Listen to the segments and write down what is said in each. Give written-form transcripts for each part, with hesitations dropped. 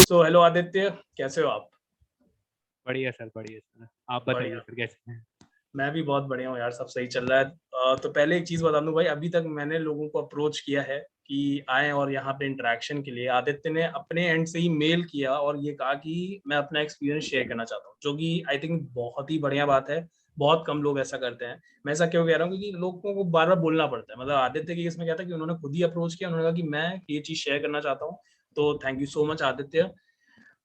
So hello Aditya, कैसे हो आप? बढ़िया सर, बढ़िया सर। आप बताइए बढ़िया। सर, कैसे हैं? मैं भी बहुत बढ़िया हूँ यार, सब सही चल रहा है। तो पहले एक चीज बता दूं भाई, अभी तक मैंने लोगों को अप्रोच किया है कि आए और यहाँ पे इंटरेक्शन के लिए। आदित्य ने अपने एंड से ही मेल किया और ये कहा कि मैं अपना एक्सपीरियंस शेयर करना चाहता हूँ, जो कि आई थिंक बहुत ही बढ़िया बात है। बहुत कम लोग ऐसा करते हैं। मैं ऐसा क्यों कह रहा हूँ, क्योंकि लोगों को बार बार बोलना पड़ता है। मतलब आदित्य के इसमें क्या था कि उन्होंने खुद ही अप्रोच किया, उन्होंने कहा कि मैं ये चीज शेयर करना चाहता हूँ। तो thank you so much Aditya.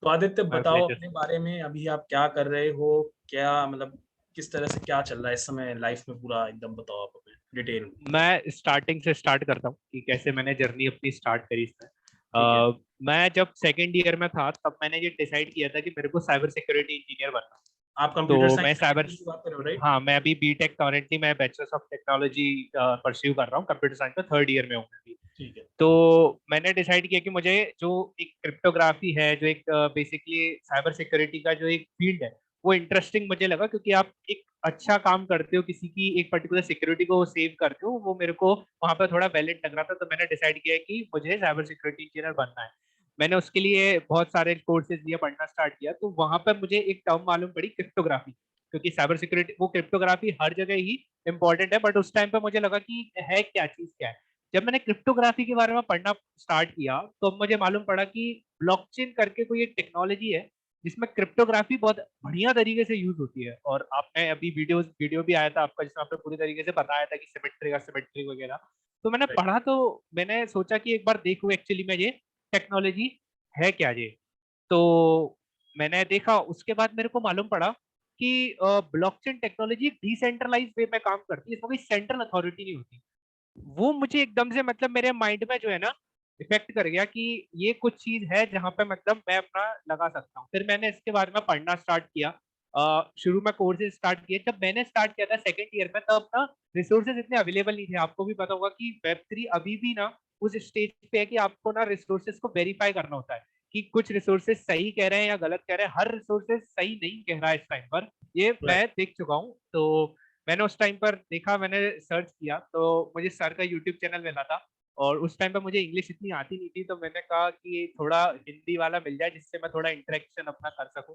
तो आदित्य माय बताओ प्लेजर अपने सर। बारे में, अभी आप क्या कर रहे हो? क्या मतलब किस तरह से क्या चल रहा है इस समय लाइफ में, पूरा एकदम बताओ आप अपने डिटेल में। मैं स्टार्टिंग से स्टार्ट करता हूँ कि कैसे मैंने जर्नी अपनी स्टार्ट करी इसमें। ठीक है। मैं जब सेकेंड ईयर में था तब मैंने ये डिसाइड किया था कि मेरे को साइबर सिक्योरिटी इंजीनियर बनना है। आप कंप्यूटर तो मैं साइंस साइबर, की बात कर रहे हो, राइट? हाँ मैं अभी बीटेक, करेंटली मैं बैचलर्स ऑफ टेक्नोलॉजी परस्यू कर रहा हूँ, कंप्यूटर साइंस में थर्ड ईयर में हूँ मैं अभी। ठीक है। तो मैंने डिसाइड किया कि मुझे जो एक क्रिप्टोग्राफी है, जो एक बेसिकली साइबर सिक्योरिटी का जो एक फील्ड है, वो इंटरेस्टिंग मुझे लगा, क्योंकि आप एक अच्छा काम करते हो, किसी की एक पर्टिकुलर सिक्योरिटी को सेव करते हो, वो मेरे को वहां पर थोड़ा वैलिड लग रहा था। तो मैंने डिसाइड किया कि मुझे साइबर सिक्योरिटी इंजीनियर बनना है। मैंने उसके लिए बहुत सारे कोर्सेज लिए, पढ़ना स्टार्ट किया। तो वहां पर मुझे एक टर्म मालूम पड़ी, क्रिप्टोग्राफी। क्योंकि साइबर सिक्योरिटी, वो क्रिप्टोग्राफी हर जगह ही इंपॉर्टेंट है, बट उस टाइम पे मुझे लगा कि है क्या चीज, क्या है। जब मैंने क्रिप्टोग्राफी के बारे में पढ़ना स्टार्ट किया तो मुझे मालूम पड़ा कि ब्लॉकचेन करके कोई एक टेक्नोलॉजी है जिसमें क्रिप्टोग्राफी बहुत बढ़िया तरीके से यूज होती है। और आपने अभी वीडियो भी आया था आपका, जिसमें आपने पूरी तरीके से बताया था कि सिमेट्री वगैरह। तो मैंने राइट। पढ़ा, तो मैंने सोचा कि एक बार देखूं एक्चुअली में ये टेक्नोलॉजी है क्या ये। तो मैंने देखा, उसके बाद मेरे को मालूम पड़ा कि ब्लॉकचेन टेक्नोलॉजी डिसेंट्रलाइज वे में काम करती है, इसमें कोई सेंट्रल अथॉरिटी नहीं होती। वो मुझे एकदम से, मतलब मेरे माइंड में जो है ना, इफेक्ट कर गया कि ये कुछ चीज है जहां पे मतलब मैं अपना लगा सकता हूँ। फिर मैंने इसके बारे में पढ़ना स्टार्ट किया। शुरू में कोर्सेज स्टार्ट किए। जब मैंने स्टार्ट किया था सेकंड ईयर में, तब ना रिसोर्सेज इतने अवेलेबल नहीं थे। आपको भी पता होगा कि वेब 3 अभी भी ना उस स्टेज पे है कि आपको ना रिसोर्सेज को वेरीफाई करना होता है कि कुछ रिसोर्सेज सही कह रहे हैं या गलत कह रहे हैं। हर रिसोर्सेज सही नहीं कह रहा है इस टाइम पर, ये मैं राइट। देख चुका हूँ। तो मैंने उस टाइम पर देखा, मैंने सर्च किया, तो मुझे सर का यूट्यूब चैनल मिला था। और उस टाइम पर मुझे इंग्लिश इतनी आती नहीं थी, तो मैंने कहा कि थोड़ा हिंदी वाला मिल जाए जिससे मैं थोड़ा इंटरेक्शन अपना कर सकूं।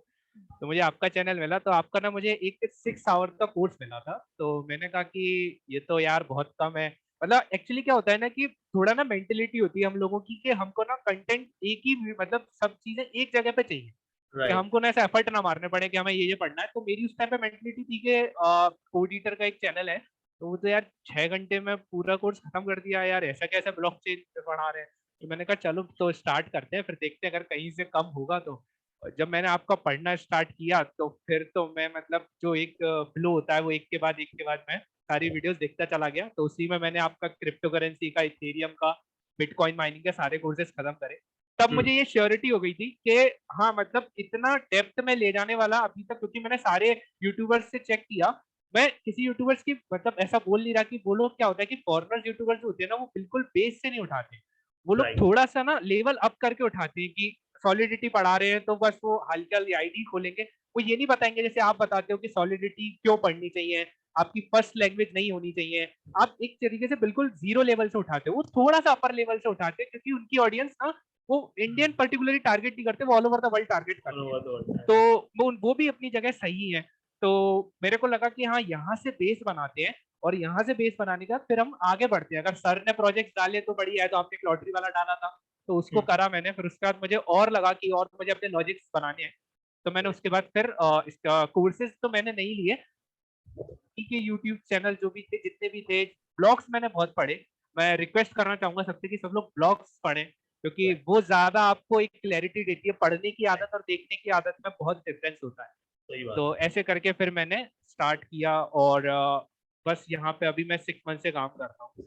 तो मुझे आपका चैनल मिला, तो आपका ना मुझे एक 6 आवर का कोर्स मिला था। तो मैंने कहा कि ये तो यार बहुत कम है। मतलब एक्चुअली क्या होता है ना कि थोड़ा ना मेंटेलिटी होती है हम लोगों की कि हमको ना कंटेंट एक ही, मतलब सब चीजें एक जगह पे चाहिए, कि राइट। हमको ना ऐसा एफर्ट ना मारने पड़े कि हमें ये पढ़ना है। तो मेरी उस टाइम पे मेंटलिटी थी कि कोडिटर का एक चैनल है, तो वो तो यार 6 घंटे में पूरा कोर्स खत्म कर दिया यार, ऐसा कैसे ब्लॉकचेन पे पढ़ा रहे हैं। तो मैंने कहा चलो तो स्टार्ट करते हैं, फिर देखते हैं अगर कहीं से कम होगा तो। और जब मैंने आपका पढ़ना स्टार्ट किया तो फिर तो मैं, मतलब जो एक फ्लो होता है वो एक के बाद मैं सारी वीडियोस देखता चला गया। तो उसी में मैंने आपका क्रिप्टो करेंसी का, इथेरियम का, बिटकॉइन माइनिंग के सारे कोर्सेज खत्म करे। तब मुझे ये श्योरिटी हो गई थी कि हाँ, मतलब इतना डेप्थ में ले जाने वाला अभी तक, क्योंकि मैंने सारे यूट्यूबर्स से चेक किया। मैं किसी यूट्यूबर्स की, मतलब ऐसा बोल नहीं रहा कि वो लोग, क्या होता है कि फॉरनर्स यूट्यूबर्स होते हैं ना, वो बिल्कुल बेस से नहीं उठाते। वो लोग राइट। थोड़ा सा ना लेवल अप करके उठाते हैं कि सॉलिडिटी पढ़ा रहे हैं तो बस वो हल्की हल्की आईडी खोलेंगे। वो ये नहीं बताएंगे, जैसे आप बताते हो कि सॉलिडिटी क्यों पढ़नी चाहिए, आपकी फर्स्ट लैंग्वेज नहीं होनी चाहिए। आप एक तरीके से बिल्कुल जीरो लेवल से उठाते हो, वो थोड़ा सा अपर लेवल से उठाते हैं, क्योंकि उनकी ऑडियंस ना, वो इंडियन पर्टिकुलरली टारगेट नहीं करते, वो all over the world target करते हैं। तो वो भी अपनी जगह सही है। तो मेरे को लगा कि हाँ, यहाँ से बेस बनाते हैं, और यहाँ से बेस बनाने का फिर हम आगे बढ़ते हैं। अगर सर ने प्रोजेक्ट डाले तो बढ़िया है, तो आपने एक लॉटरी वाला डाला था तो उसको करा मैंने। फिर उसके बाद मुझे और लगा कि और मुझे अपने लॉजिक्स बनाने हैं। तो मैंने उसके बाद फिर इसका कोर्सेज तो मैंने नहीं लिए, के यूट्यूब चैनल जो भी थे, जितने भी थे, ब्लॉग्स मैंने बहुत पढ़े। मैं रिक्वेस्ट करना चाहूंगा सबसे कि सब लोग ब्लॉग्स पढ़ें, क्योंकि राइट। वो ज्यादा आपको एक क्लैरिटी देती है। पढ़ने की आदत और देखने की आदत में बहुत डिफरेंस होता है। सही बात तो ऐसे करके फिर मैंने स्टार्ट किया, और बस यहाँ पे अभी मैं 6 मंथ से काम कर रहा हूँ।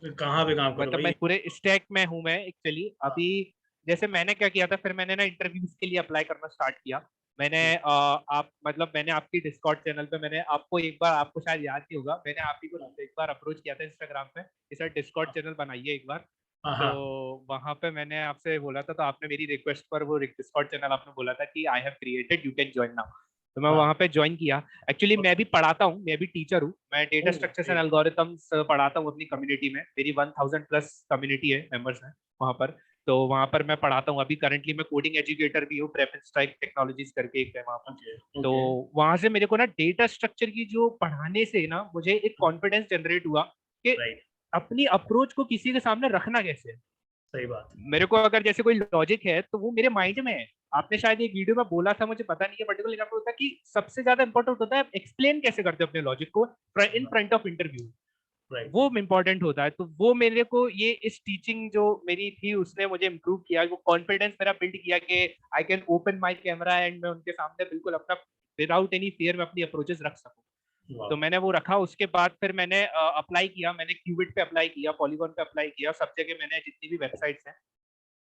है। कहाँ पे काम करो मतलब भाई? मैं पूरे स्टैक में हूँ मैं एक्चुअली अभी। जैसे मैंने क्या किया था, फिर मैंने ना इंटरव्यूज के लिए अप्लाई करना स्टार्ट किया। मैंने ठीक। आप, मतलब मैंने आपकी डिस्कॉर्ड चैनल पे, मैंने आपको एक बार, आपको शायद याद नहीं होगा, मैंने आप ही को एक बार अप्रोच किया था इंस्टाग्राम पे कि सर डिस्कॉर्ड चैनल बनाइए एक बार। हाँ तो हाँ। वहां पे मैंने आपसे बोला था, तो आपने मेरी रिक्वेस्ट पर वो डिस्कॉर्ड चैनल आपने बोला था कि I have created, you can join now. तो मैं हाँ। वहां पे ज्वाइन किया। एक्चुअली मैं भी पढ़ाता हूँ, मैं भी टीचर हूँ। मैं data oh structures and great. Algorithms पढ़ाता हूँ अपनी कम्युनिटी में। मेरी 1000+ कम्युनिटी है, मेंबर्स हैं वहां पर। तो वहां पर मैं पढ़ाता हूँ। अभी करंटली मैं कोडिंग एजुकेटर भी हूँ, प्रेप एंड स्ट्राइक टेक्नोलॉजीज करके एक है वहाँ पर। ओके तो ओके। वहां से मेरे को ना डेटा स्ट्रक्चर की जो पढ़ाने से ना मुझे एक कॉन्फिडेंस जनरेट हुआ कि राइट। अपनी अप्रोच को किसी के सामने रखना कैसे है। सही बात। मेरे को अगर जैसे कोई लॉजिक है तो वो मेरे माइंड में है। आपने शायद एक वीडियो में बोला था, मुझे पता नहीं है पर्टिकुलर एग्जांपल होता है कि सबसे ज्यादा इंपॉर्टेंट होता है एक्सप्लेन कैसे करते हो अपने लॉजिक को इन हाँ। Front of interview. राइट। वो इम्पोर्टेंट होता है। तो वो मेरे को ये इस टीचिंग जो मेरी थी उसने मुझे इम्प्रूव किया, वो कॉन्फिडेंस मेरा बिल्ड किया कि I can open my camera and मैं उनके सामने बिल्कुल अपना विदाउट एनी फियर में अपनी अप्रोचेस रख सकूं। तो वाह। मैंने वो रखा। उसके बाद फिर मैंने अप्लाई किया, मैंने क्यूबिट पे अप्लाई किया, पॉलीगॉन पे अप्लाई किया, सब जगह मैंने जितनी भी वेबसाइट्स हैं।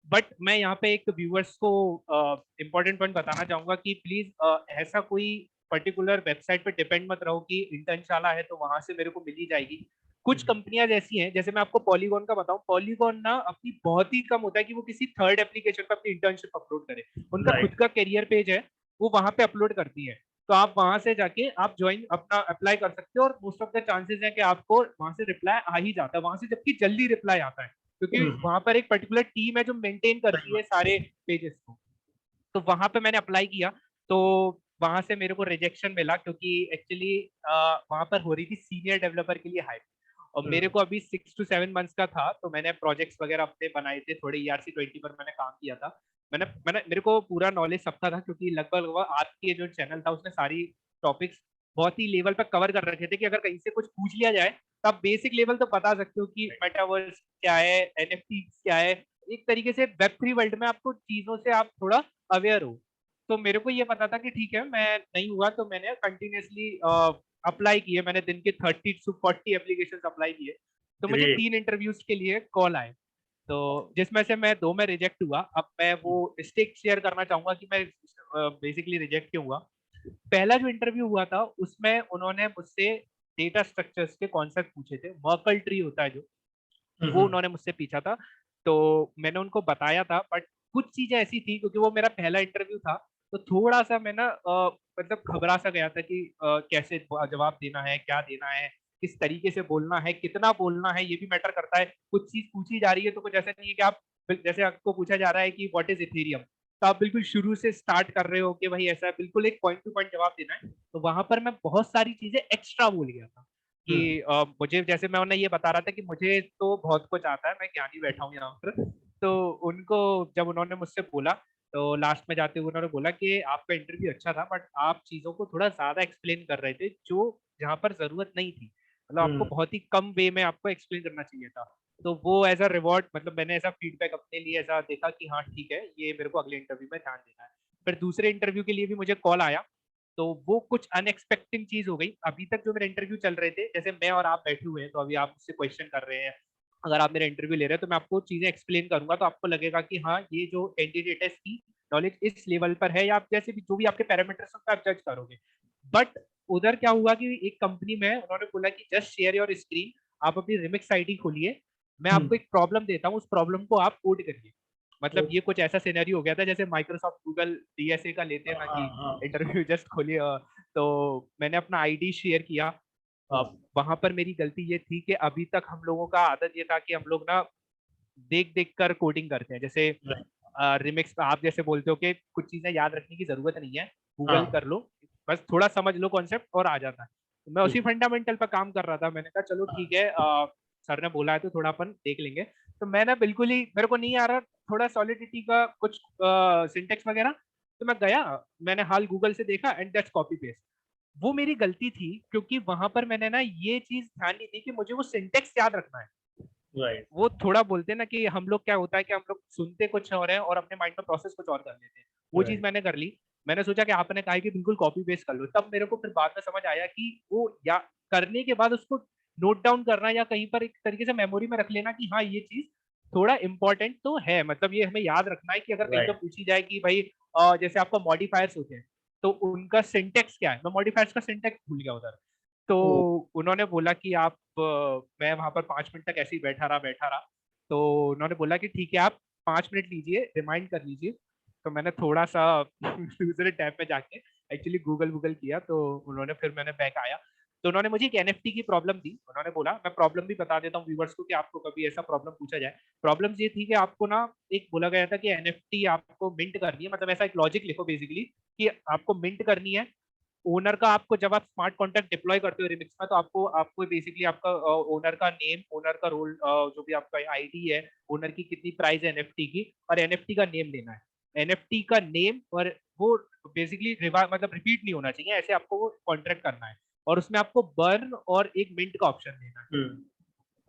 बट मैं यहाँ पे एक व्यूअर्स को इम्पोर्टेंट पॉइंट बताना चाहूंगा कि प्लीज ऐसा कोई पर्टिकुलर वेबसाइट पे डिपेंड मत रहो कि इंटर्नशाला है तो वहां से मेरे को मिल ही जाएगी। कुछ कंपनियां ऐसी हैं, जैसे मैं आपको पॉलीगॉन का बताऊं, पॉलीगॉन ना अपनी बहुत ही कम होता है कि वो किसी थर्ड एप्लीकेशन पर अपनी इंटर्नशिप अपलोड करे। उनका खुद राइट। का करियर पेज है, वो वहां पे अपलोड करती है। तो आप वहां से जाके आप ज्वाइन अपना अप्लाई कर सकते हो और मोस्ट ऑफ द चांसेस है कि आपको वहां से रिप्लाई आ ही जाता है वहां से, जबकि जल्दी रिप्लाई आता है क्योंकि वहां पर एक पर्टिकुलर टीम है जो मेंटेन सही करती है बात। सारे पेजेस को। तो वहां पे मैंने अप्लाई किया। तो वहां से मेरे को रिजेक्शन मिला क्योंकि एक्चुअली वहां पर हो रही थी सीनियर डेवलपर के लिए हायर। और मेरे को अभी 6 to 7 मंथ्स का था, तो मैंने प्रोजेक्ट्स वगैरह अपने बनाए थे, थोड़े ERC-20 पर मैंने काम किया था। मैंने मैंने मेरे को पूरा नॉलेज सबका था क्योंकि लगभग लगभग आपके जो चैनल था उसने सारी टॉपिक्स बहुत ही लेवल पर कवर कर रखे थे कि अगर कहीं से कुछ पूछ लिया जाए तो आप बेसिक लेवल तो बता सकते हो कि मेटावर्स क्या है, NFT क्या है। एक तरीके से Web3 वर्ल्ड में आपको चीजों से आप थोड़ा अवेयर हो। तो मेरे को ये पता था कि ठीक है, मैं नहीं हुआ तो मैंने कंटिन्यूसली अप्लाई किए। मैंने दिन के 30 to 40 एप्लीकेशन अप्लाई किए। तो मुझे ग्रेट। 3 इंटरव्यूज के लिए कॉल आए। तो जिसमें से मैं 2 में रिजेक्ट हुआ। अब मैं वो स्टेक शेयर करना चाहूंगा कि मैं बेसिकली रिजेक्ट क्यों हुआ। पहला जो इंटरव्यू हुआ था उसमें उन्होंने मुझसे डेटा स्ट्रक्चर्स के कॉन्सेप्ट पूछे थे। मर्कल ट्री होता है जो, वो उन्होंने मुझसे पूछा था। तो मैंने उनको बताया था, बट कुछ चीजें ऐसी थी क्योंकि वो मेरा पहला इंटरव्यू था, तो थोड़ा सा मैं ना मतलब घबरा सा गया था कि कैसे जवाब देना है, क्या देना है, किस तरीके से बोलना है, कितना बोलना है, ये भी मैटर करता है। कुछ चीज पूछी जा रही है तो कुछ ऐसा नहीं है कि आप जैसे आपको पूछा जा रहा है कि व्हाट इज इथेरियम, तो आप बिल्कुल शुरू से स्टार्ट कर रहे हो कि भाई ऐसा है, बिल्कुल एक पॉइंट टू पॉइंट जवाब देना है। तो वहां पर मैं बहुत सारी चीजें एक्स्ट्रा बोल गया था कि मुझे, जैसे मैं उन्हें ये बता रहा था कि मुझे तो बहुत कुछ आता है, मैं ज्ञानी बैठा हूँ यहाँ पर। तो उनको जब उन्होंने मुझसे बोला तो लास्ट में जाते हुए उन्होंने बोला कि आपका इंटरव्यू अच्छा था बट आप चीजों को थोड़ा ज्यादा एक्सप्लेन कर रहे थे जो जहाँ पर जरूरत नहीं थी। मतलब आपको बहुत ही कम वे में आपको एक्सप्लेन करना चाहिए था। तो वो एज अ रिवॉर्ड, मतलब मैंने ऐसा फीडबैक अपने लिए ऐसा देखा कि हाँ ठीक है, ये मेरे को अगले इंटरव्यू में ध्यान देना है। फिर दूसरे इंटरव्यू के लिए भी मुझे कॉल आया। तो वो कुछ अनएक्सपेक्टेड चीज हो गई। अभी तक जो मेरे इंटरव्यू चल रहे थे, जैसे मैं और आप बैठे हुए हैं तो अभी आप मुझसे क्वेश्चन कर रहे हैं, अगर आप मेरा इंटरव्यू ले रहे हैं तो मैं आपको चीजें एक्सप्लेन करूंगा तो आपको लगेगा कि हाँ ये जो कैंडिडेट है इसकी नॉलेज इस लेवल पर है, या आप जैसे भी जो भी आपके पैरामीटर्स होंगे आप जज करोगे। बट उधर क्या हुआ कि एक कंपनी में उन्होंने बोला कि जस्ट शेयर योर स्क्रीन, आप अपनी रिमिक्स आईडी खोलिए, मैं आपको एक प्रॉब्लम देता हूँ, उस प्रॉब्लम को आप कोड करिए। मतलब ये कुछ ऐसा सिनेरियो हो गया था जैसे माइक्रोसॉफ्ट गूगल DSA का लेते हैं ना कि इंटरव्यू जस्ट खोलिए। तो मैंने अपना आईडी शेयर किया। वहां पर मेरी गलती ये थी कि अभी तक हम लोगों का आदत ये था कि हम लोग ना देख देख कर कोडिंग करते हैं। जैसे रिमिक्स आप जैसे बोलते हो कि कुछ चीजें याद रखने की जरूरत नहीं है, गूगल कर लो, बस थोड़ा समझ लो कॉन्सेप्ट और आ जाता है। तो मैं उसी फंडामेंटल पर काम कर रहा था। मैंने कहा चलो ठीक है, सर ने बोला है तो थोड़ा अपन देख लेंगे। तो मैंने बिल्कुल ही, मेरे को नहीं आ रहा थोड़ा सॉलिडिटी का कुछ सिंटेक्स वगैरह, तो मैं गया, मैंने हाल गूगल से देखा एंड दैट्स कॉपी पेस्ट। वो मेरी गलती थी क्योंकि वहां पर मैंने ना ये चीज ध्यान नहीं दी कि मुझे वो सिंटेक्स याद रखना है। राइट। वो थोड़ा बोलते हैं ना कि हम लोग क्या होता है कि हम लोग सुनते कुछ और है और अपने माइंड में प्रोसेस कुछ और कर लेते हैं। वो चीज राइट। मैंने कर ली। मैंने सोचा कि आपने कहा कि बिल्कुल कॉपी पेस्ट कर लो, तब मेरे को फिर बाद में समझ आया कि वो या करने के बाद उसको नोट डाउन करना या कहीं पर एक तरीके से मेमोरी में रख लेना कि हाँ ये चीज थोड़ा इंपॉर्टेंट तो है। मतलब ये हमें याद रखना है कि अगर कहीं पर राइट। पूछी जाए कि भाई जैसे आपका मॉडिफायर्स होते हैं तो उनका सिंटेक्स क्या है, मैं मॉडिफायर्स का सिंटेक्स भूल गया उधर। तो उन्होंने बोला कि आप मैं वहां पर 5 मिनट तक ऐसे ही बैठा रहा। तो उन्होंने बोला कि ठीक है आप 5 मिनट लीजिए, रिमाइंड कर लीजिए। तो मैंने थोड़ा सा दूसरे टैब पे जाके एक्चुअली गूगल गूगल किया, तो उन्होंने फिर मैंने बैक आया। तो उन्होंने मुझे एक एनएफटी की प्रॉब्लम दी। उन्होंने बोला, मैं प्रॉब्लम भी बता देता हूँ व्यूवर्स को कि आपको कभी ऐसा प्रॉब्लम पूछा जाए। प्रॉब्लम ये थी कि आपको ना एक बोला गया था कि एनएफटी आपको मिंट करनी है, मतलब ऐसा एक लॉजिक लिखो बेसिकली कि आपको मिंट करनी है। ओनर का आपको जब आप स्मार्ट कॉन्ट्रैक्ट डिप्लॉय करते हो रिमिक्स में, तो आपको आपको बेसिकली आपका ओनर का नेम, ओनर का रोल, जो भी आपका आईडी है, ओनर की कितनी प्राइस है एनएफटी की, और एनएफटी का नेम देना है। एनएफटी का नेम, और वो बेसिकली मतलब रिपीट नहीं होना चाहिए, ऐसे आपको वो कॉन्ट्रैक्ट करना है। और उसमें आपको बर्न और एक मिंट का ऑप्शन देना है।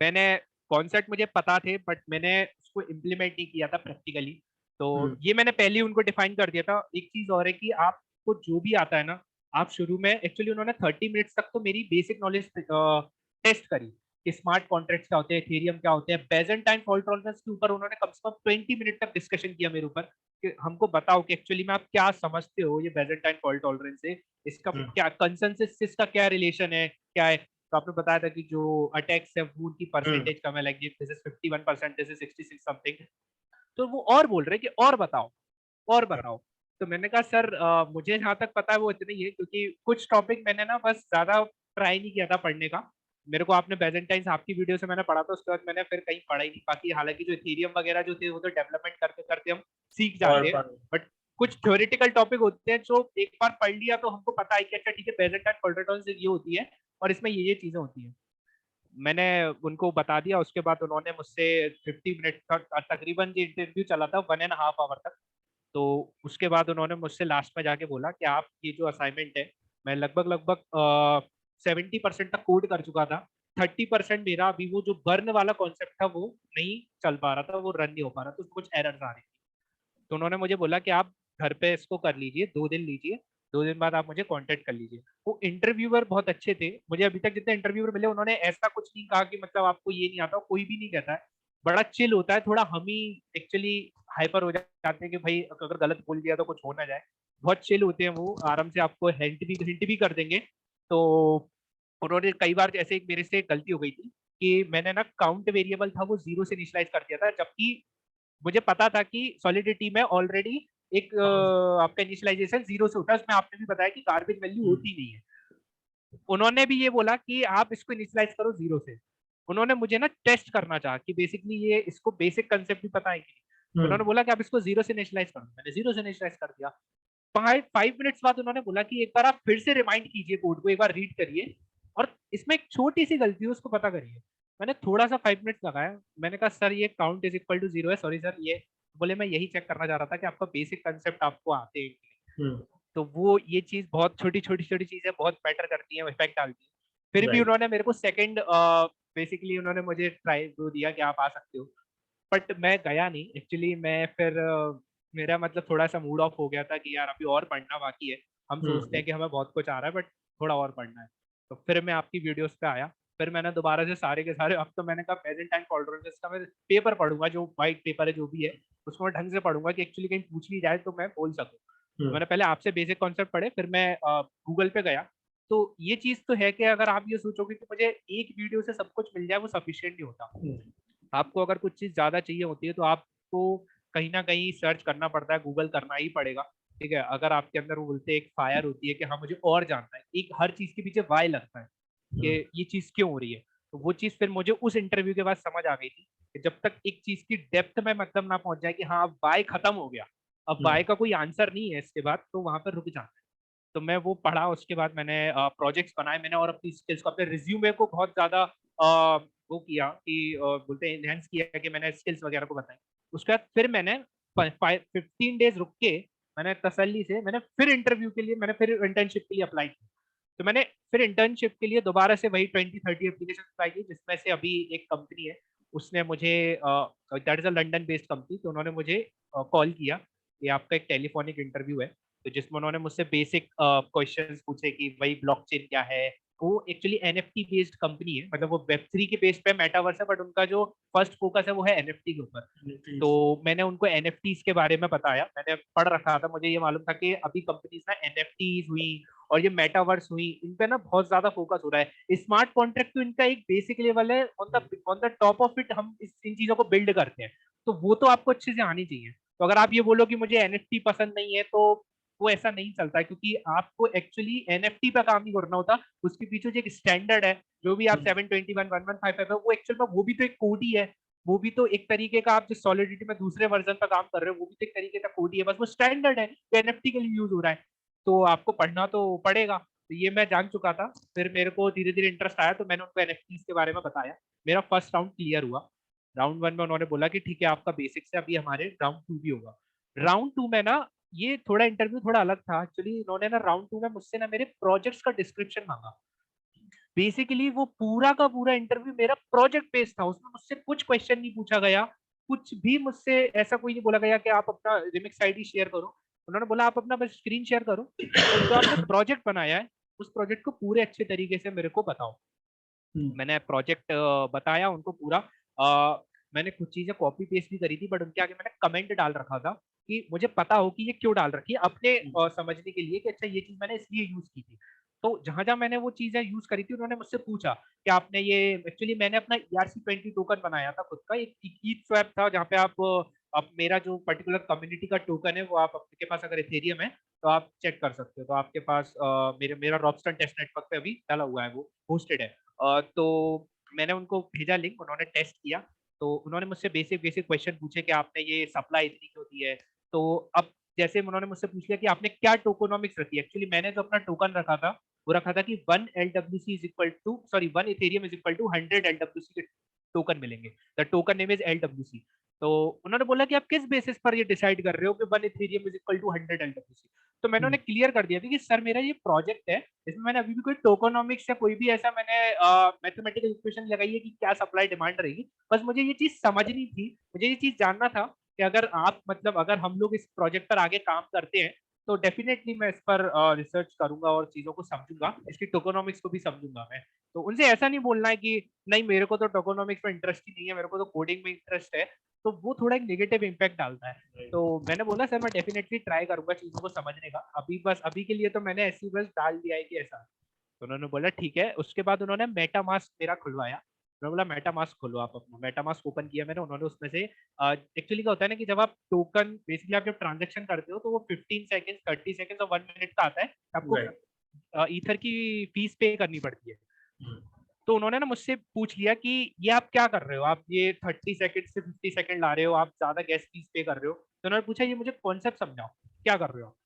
मैंने कॉन्सेप्ट मुझे पता थे, बट मैंने उसको इम्प्लीमेंट नहीं किया था प्रैक्टिकली। तो ये मैंने पहले ही उनको डिफाइन कर दिया था। एक चीज और है कि आपको जो भी आता है ना, आप शुरू में एक्चुअली उन्होंने 30 मिनट्स तक तो मेरी बेसिक नॉलेज टेस्ट करी कि स्मार्ट कॉन्ट्रैक्ट्स क्या होते हैं, एथेरियम क्या होते हैं। बेजेंटाइन फॉल्ट टॉलरेंस के ऊपर उन्होंने कम से कम 20 मिनट तक डिस्कशन किया मेरे ऊपर कि हमको बताओ कि एक्चुअली में आप क्या समझते हो ये बेजेंटाइन फॉल्ट टॉलरेंस से, इसका क्या कंसेंसस का क्या रिलेशन है, क्या है। तो आपने बताया था कि जो अटैक्स है वो उनकी परसेंटेज कम है, like this is 51%, this is 66 something. तो वो और बोल रहे कि और बताओ, और बताओ। तो मैंने कहा सर, मुझे जहाँ तक पता है वो इतना ही है, क्योंकि कुछ टॉपिक मैंने ना बस ज्यादा ट्राई नहीं किया था पढ़ने का। मेरे को आपने बेजेंटाइन आपकी वीडियो से मैंने पढ़ा था, उसके बाद मैंने फिर कहीं पढ़ा ही नहीं। बाकी हालांकि जो इथेरियम वगैरह जो थे वो तो डेवलपमेंट करते करते हम सीख जाते हैं, बट कुछ थ्योरेटिकल टॉपिक होते हैं जो एक बार पढ़ लिया तो हमको पता है कि अच्छा ठीक है, बेजेंटाइन फॉल्ट से ये होती है और इसमें ये चीजें होती हैं। मैंने उनको बता दिया। उसके बाद उन्होंने मुझसे 50 मिनट का तकरीबन ये इंटरव्यू चला था, 1.5 आवर तक। तो उसके बाद उन्होंने मुझसे लास्ट में जाके बोला कि आप ये जो असाइनमेंट है, मैं लगभग लगभग 70% तक कोड कर चुका था। 30% मेरा अभी वो जो बर्न वाला कॉन्सेप्ट था वो नहीं चल पा रहा था, वो रन नहीं हो पा रहा था, तो कुछ एरर्स आ रही थी। तो उन्होंने मुझे बोला कि आप घर पे इसको कर लीजिए, 2 दिन लीजिए, 2 दिन बाद आप मुझे कांटेक्ट कर लीजिए। वो इंटरव्यूअर बहुत अच्छे थे। मुझे अभी तक जितने इंटरव्यूअर मिले उन्होंने ऐसा कुछ नहीं कहा कि मतलब आपको ये नहीं आता, कोई भी नहीं कहता है। बड़ा चिल होता है। थोड़ा हम ही एक्चुअली हाइपर हो जाते हैं कि भाई अगर गलत बोल दिया तो कुछ हो ना जाए। बहुत चिल होते हैं वो, आराम से आपको हिंट भी कर देंगे। तो उन्होंने कई बार, जैसे एक मेरे से गलती हो गई थी कि मैंने ना काउंट वेरिएबल था वो 0 से इनिशियलाइज कर दिया था, जबकि मुझे पता था कि सॉलिडिटी में ऑलरेडी एक आपका इनिशियलाइजेशन 0 से होता है। उसमें आपने भी बताया कि गार्बेज वैल्यू होती नहीं है। उन्होंने भी ये बोला कि आप इसको इनिशियलाइज करो 0 से। उन्होंने मुझे ना टेस्ट करना चाहा कि बेसिकली ये इसको बेसिक कंसेप्ट भी पता है कि नहीं। तो उन्होंने बोला कि आप इसको 0 से इनिशियलाइज करो। मैंने 0 से इनिशियलाइज कर दिया। 5 मिनट्स बाद उन्होंने बोला कि एक बार आप फिर से रिमाइंड कीजिए कोड को, एक बार रीड करिए और इसमें एक छोटी सी गलती है उसको पता करिए। मैंने थोड़ा सा 5 मिनट्स लगाया। मैंने कहा सर ये काउंट इज इक्वल टू 0 है, सॉरी सर ये। बोले मैं यही चेक करना चाह रहा था कि आपका बेसिक कंसेप्ट आपको आते हैं। तो वो ये चीज बहुत छोटी छोटी छोटी चीजें बहुत मैटर करती है, इफेक्ट डालती है। फिर भी उन्होंने मेरे को सेकंड बेसिकली उन्होंने मुझे ट्राई वो दिया कि आप आ सकते हो। बट मैं गया नहीं एक्चुअली। मैं फिर मेरा मतलब थोड़ा सा मूड ऑफ हो गया था कि यार अभी और पढ़ना बाकी है। हम सोचते हैं कि हमें बहुत कुछ आ रहा है, बट थोड़ा और पढ़ना है। तो फिर मैं आपकी वीडियोस पे आया। फिर मैंने दोबारा से सारे के सारे, अब तो मैंने कहा प्रेजेंट टाइम टॉलरेंसेस का मैं पेपर पढ़ूंगा, जो वाइट पेपर है जो भी है उसको मैं ढंग से पढ़ूंगा कि एक्चुअली कहीं पूछ ली जाए तो मैं बोल सकूँ। तो मैंने पहले आपसे बेसिक कॉन्सेप्ट पढ़े, फिर मैं गूगल पे गया। तो ये चीज तो है कि अगर आप ये सोचोगे कि मुझे एक वीडियो से सब कुछ मिल जाए, वो सफिशियंट नहीं होता। आपको अगर कुछ चीज ज्यादा चाहिए होती है तो आपको कहीं ना कहीं सर्च करना पड़ता है, गूगल करना ही पड़ेगा। ठीक है, अगर आपके अंदर वो बोलते हैं एक फायर होती है कि हाँ मुझे और जानना है, एक हर चीज के पीछे वाई लगता है कि ये चीज क्यों हो रही है। तो वो चीज फिर मुझे उस इंटरव्यू के बाद समझ आ गई थी कि जब तक एक चीज की डेप्थ में मतलब ना पहुंच जाए कि हाँ अब वाई खत्म हो गया, अब वाई का कोई आंसर नहीं है इसके बाद, तो वहां पर रुक जाना है। तो मैं वो पढ़ा। उसके बाद मैंने प्रोजेक्ट्स बनाए मैंने, और अपनी स्किल्स को, अपने रिज्यूमे को बहुत ज्यादा वो किया कि बोलते हैं एनहेंस किया कि मैंने स्किल्स वगैरह को बताई। उसके बाद फिर मैंने 15 डेज रुक के मैंने तसल्ली से मैंने फिर इंटरव्यू के लिए, मैंने फिर इंटर्नशिप के लिए अप्लाई किया। तो मैंने फिर इंटर्नशिप के लिए दोबारा से वही 20-30 एप्लीकेशन अप्लाई की, जिसमें से अभी एक कंपनी है उसने मुझे, that is a London based company, तो उन्होंने मुझे कॉल किया कि आपका एक टेलीफोनिक इंटरव्यू है। तो जिसमें उन्होंने मुझसे बेसिक क्वेश्चंस पूछे कि भाई ब्लॉकचेन क्या है। वो एक्चुअली एनएफटी बेस्ड कंपनी है, मतलब वो वेब3 के बेस पे मेटावर्स है, बट उनका जो फर्स्ट फोकस है वो है एनएफटी के ऊपर। तो मैंने उनको एनएफटीज के बारे में बताया। मैंने पढ़ रखा था, मुझे ये मालूम था कि अभी कंपनीज ना एनएफटीज हुई और ये मेटावर्स हुई, इन पे ना बहुत ज्यादा फोकस हो रहा है। स्मार्ट कॉन्ट्रैक्ट तो इनका एक बेसिक लेवल है, on the top of it हम इन चीजों को बिल्ड करते हैं। तो वो तो आपको अच्छे से आनी चाहिए। तो अगर आप ये बोलो कि मुझे एनएफटी पसंद नहीं है, तो वो ऐसा नहीं चलता है, क्योंकि आपको एक्चुअली एनएफटी पे काम नहीं करना होता, उसके पीछे जो एक स्टैंडर्ड है, जो भी आप 721 1155 है, वो एक्चुअल में वो भी तो एक कोड ही है, वो भी तो एक तरीके का, आप जिस सॉलिडिटी में दूसरे वर्जन पर काम कर रहे हो वो भी तो एक तरीके का कोड ही है, बस वो स्टैंडर्ड है तो एनएफटी के लिए यूज हो रहा है, तो आपको पढ़ना तो पड़ेगा। तो ये मैं जान चुका था, फिर मेरे को धीरे धीरे इंटरेस्ट आया, तो मैंने उनको एनएफटी के बारे में बताया। मेरा फर्स्ट राउंड क्लियर हुआ। राउंड 1 में उन्होंने बोला कि ठीक है आपका बेसिक से, अभी हमारे राउंड 2 भी होगा। राउंड 2 में ना, ये थोड़ा इंटरव्यू थोड़ा अलग था एक्चुअली, इन्होंने ना राउंड 2 में मुझसे ना मेरे प्रोजेक्ट्स का डिस्क्रिप्शन मांगा। बेसिकली वो पूरा का पूरा इंटरव्यू मेरा प्रोजेक्ट बेस्ड था, उसमें मुझसे कुछ क्वेश्चन नहीं पूछा गया, कुछ भी मुझसे ऐसा कोई नहीं बोला गया कि आप अपना रिमिक्स आईडी शेयर करो। उन्होंने बोला आप अपना बस स्क्रीन शेयर करो और जो आपने प्रोजेक्ट बनाया है उस प्रोजेक्ट को पूरे अच्छे तरीके से मेरे को बताओ। मैंने प्रोजेक्ट बताया उनको पूरा। मैंने कुछ चीजें कॉपी पेस्ट भी करी थी, बट उनके आगे मैंने कमेंट डाल रखा था कि मुझे पता हो कि ये क्यों डाल रखी है, अपने समझने के लिए कि अच्छा ये चीज मैंने इसलिए यूज की थी। तो जहां जहां मैंने वो चीजें यूज करी थी उन्होंने मुझसे पूछा कि आपने ये, एक्चुअली मैंने अपना ERC20 टोकन बनाया था खुद का, एक ईथ स्वैप था जहाँ पे आप मेरा जो पर्टिकुलर कम्युनिटी का टोकन है वो आप, आपके पास अगर इथेरियम है तो आप चेक कर सकते हो, तो आपके पास मेरा रॉकस्टर टेस्ट नेटवर्क पे अभी डाला हुआ है, वो होस्टेड है। तो मैंने उनको भेजा लिंक, उन्होंने टेस्ट किया, तो उन्होंने मुझसे बेसिक बेसिक क्वेश्चन पूछे कि आपने ये सप्लाई इतनी क्यों दी है। तो अब जैसे उन्होंने मुझसे पूछ लिया कि आपने क्या टोकोनॉमिक्स रखी है, एक्चुअली मैंने जो अपना टोकन रखा था वो रखा था कि 1 Ethereum is equal to 100 LWC के टोकन मिलेंगे, the token name is LWC। तो उन्होंने बोला कि आप किस बेसिस पर ये डिसाइड कर रहे हो कि 1 Ethereum is equal to 100 LWC। तो मैंने उन्हें क्लियर कर दिया था कि सर मेरा ये प्रोजेक्ट है, इसमें मैंने अभी भी कोई टोकोनॉमिक्स या कोई भी ऐसा मैंने मैथमेटिकल इक्वेशन लगाई है कि क्या सप्लाई डिमांड रहेगी, बस मुझे ये चीज समझनी थी, मुझे ये चीज जानना था कि अगर आप, मतलब अगर हम लोग इस प्रोजेक्ट पर आगे काम करते हैं तो डेफिनेटली मैं इस पर रिसर्च करूंगा और चीजों को समझूंगा, इसकी टोकोनॉमिक्स को भी समझूंगा मैं। तो उनसे ऐसा नहीं बोलना है कि नहीं मेरे को तो टोकोनॉमिक्स में इंटरेस्ट ही नहीं है, मेरे को तो कोडिंग में इंटरेस्ट है, तो वो थोड़ा एक नेगेटिव इम्पैक्ट डालता है। तो मैंने बोला सर मैं डेफिनेटली ट्राई करूंगा चीजों को समझने का, अभी बस अभी के लिए तो मैंने ऐसी बस डाल दिया है कि ऐसा। तो उन्होंने बोला ठीक है। उसके बाद उन्होंने मेटामास्क मेरा खुलवाया, उन्होंने बोला मेटामास्क खोलो आप अपना। मेटामास्क ओपन किया मैंने, उन्होंने उसमें से एक्चुअली क्या होता है ना कि जब आप टोकन बेसिकली आप जब ट्रांजेक्शन करते हो तो वो 15 सेकेंड 30 सेकेंड और 1 मिनट का आता है, आपको ईथर की फीस पे करनी पड़ती है। तो उन्होंने ना मुझसे पूछ लिया कि ये आप क्या कर रहे हो, आप ये 30 सेकेंड से 50 सेकेंड ला रहे हो, आप ज्यादा गैस फीस पे कर रहे हो। तो उन्होंने पूछा ये मुझे कॉन्सेप्ट समझाओ क्या कर रहे हो।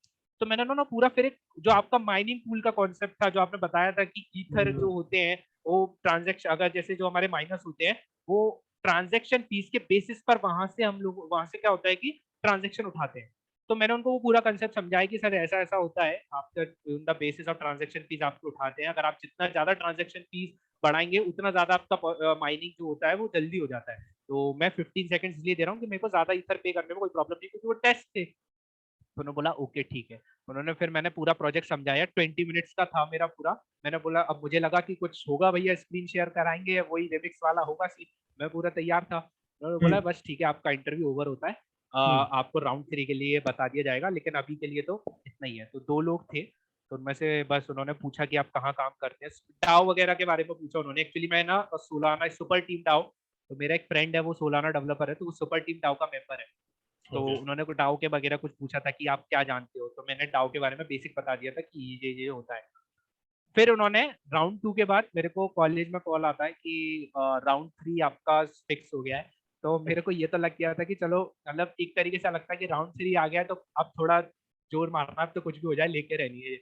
तो मैंने ना पूरा फिर एक जो आपका माइनिंग पूल का कॉन्सेप्ट था जो आपने बताया था कि ईथर जो होते हैं वो ट्रांजेक्शन, अगर जैसे जो हमारे माइनर्स होते हैं वो ट्रांजेक्शन फीस के बेसिस पर वहां से हम लोग, वहां से क्या होता है कि ट्रांजेक्शन उठाते हैं। तो मैंने उनको वो पूरा कंसेप्ट समझाया कि सर ऐसा ऐसा होता है, after the basis of transaction fees आपको उठाते हैं, अगर आप जितना ज्यादा ट्रांजेक्शन फीस बढ़ाएंगे उतना ज्यादा आपका माइनिंग जो होता है वो जल्दी हो जाता है। तो मैं 15 सेकंड इसलिए दे रहा हूँ कि मेरे को ज्यादा ईथर पे करने में कोई प्रॉब्लम नहीं, क्योंकि वो टेस्ट थे। तो उन्होंने बोला ओके ठीक है। उन्होंने फिर मैंने पूरा प्रोजेक्ट समझाया, 20 मिनट्स का था मेरा पूरा। मैंने बोला अब मुझे लगा कि कुछ होगा भैया, स्क्रीन शेयर कराएंगे या वही रिमिक्स वाला होगा सीन, मैं पूरा तैयार था। उन्होंने बोला बस ठीक है आपका इंटरव्यू ओवर होता है, आपको राउंड 3 के लिए बता दिया जाएगा, लेकिन अभी के लिए तो इतना ही है। तो 2 लोग थे, तो उनमें से बस उन्होंने पूछा कि आप कहाँ काम करते हैं, डाओ वगैरह के बारे में पूछा उन्होंने। एक्चुअली मैं ना सोलाना सुपर टीम डाओ, तो मेरा एक फ्रेंड है वो सोलाना डेवलपर है, तो वो सुपर टीम डाओ का मेंबर है। तो उन्होंने को डाओ के वगैरह कुछ पूछा था कि आप क्या जानते हो, तो मैंने डाओ के बारे में बेसिक बता दिया था कि ये होता है। फिर उन्होंने राउंड 2 के बाद मेरे को कॉलेज में कॉल आता है कि राउंड 3 आपका फिक्स हो गया है। तो मेरे को ये तो लग गया था कि चलो, मतलब एक तरीके से लगता है कि राउंड 3 आ गया है तो अब थोड़ा जोर मारना, अब तो कुछ भी हो जाए लेके रहनी है।